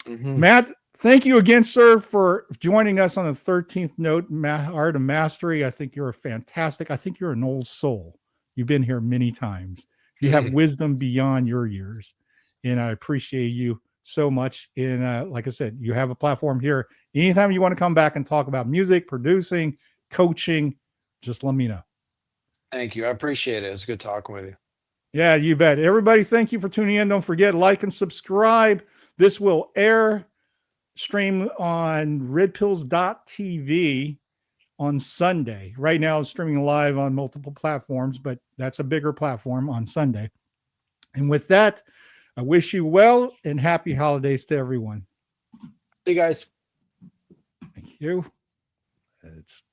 Mm-hmm. Matt, Thank you again, sir, for joining us on the 13th Note Art of Mastery. I think you're fantastic. I think you're an old soul. You've been here many times. You have wisdom beyond your years, and I appreciate you so much. And like I said, you have a platform here. Anytime you want to come back and talk about music, producing, coaching, just let me know. Thank you. I appreciate it. It's good talking with you. Yeah, you bet. Everybody, thank you for tuning in. Don't forget, like and subscribe. This will stream on redpills.tv on Sunday. Right now it's streaming live on multiple platforms, but that's a bigger platform on Sunday. And with that, I wish you well and happy holidays to everyone. See you guys. Thank you. It's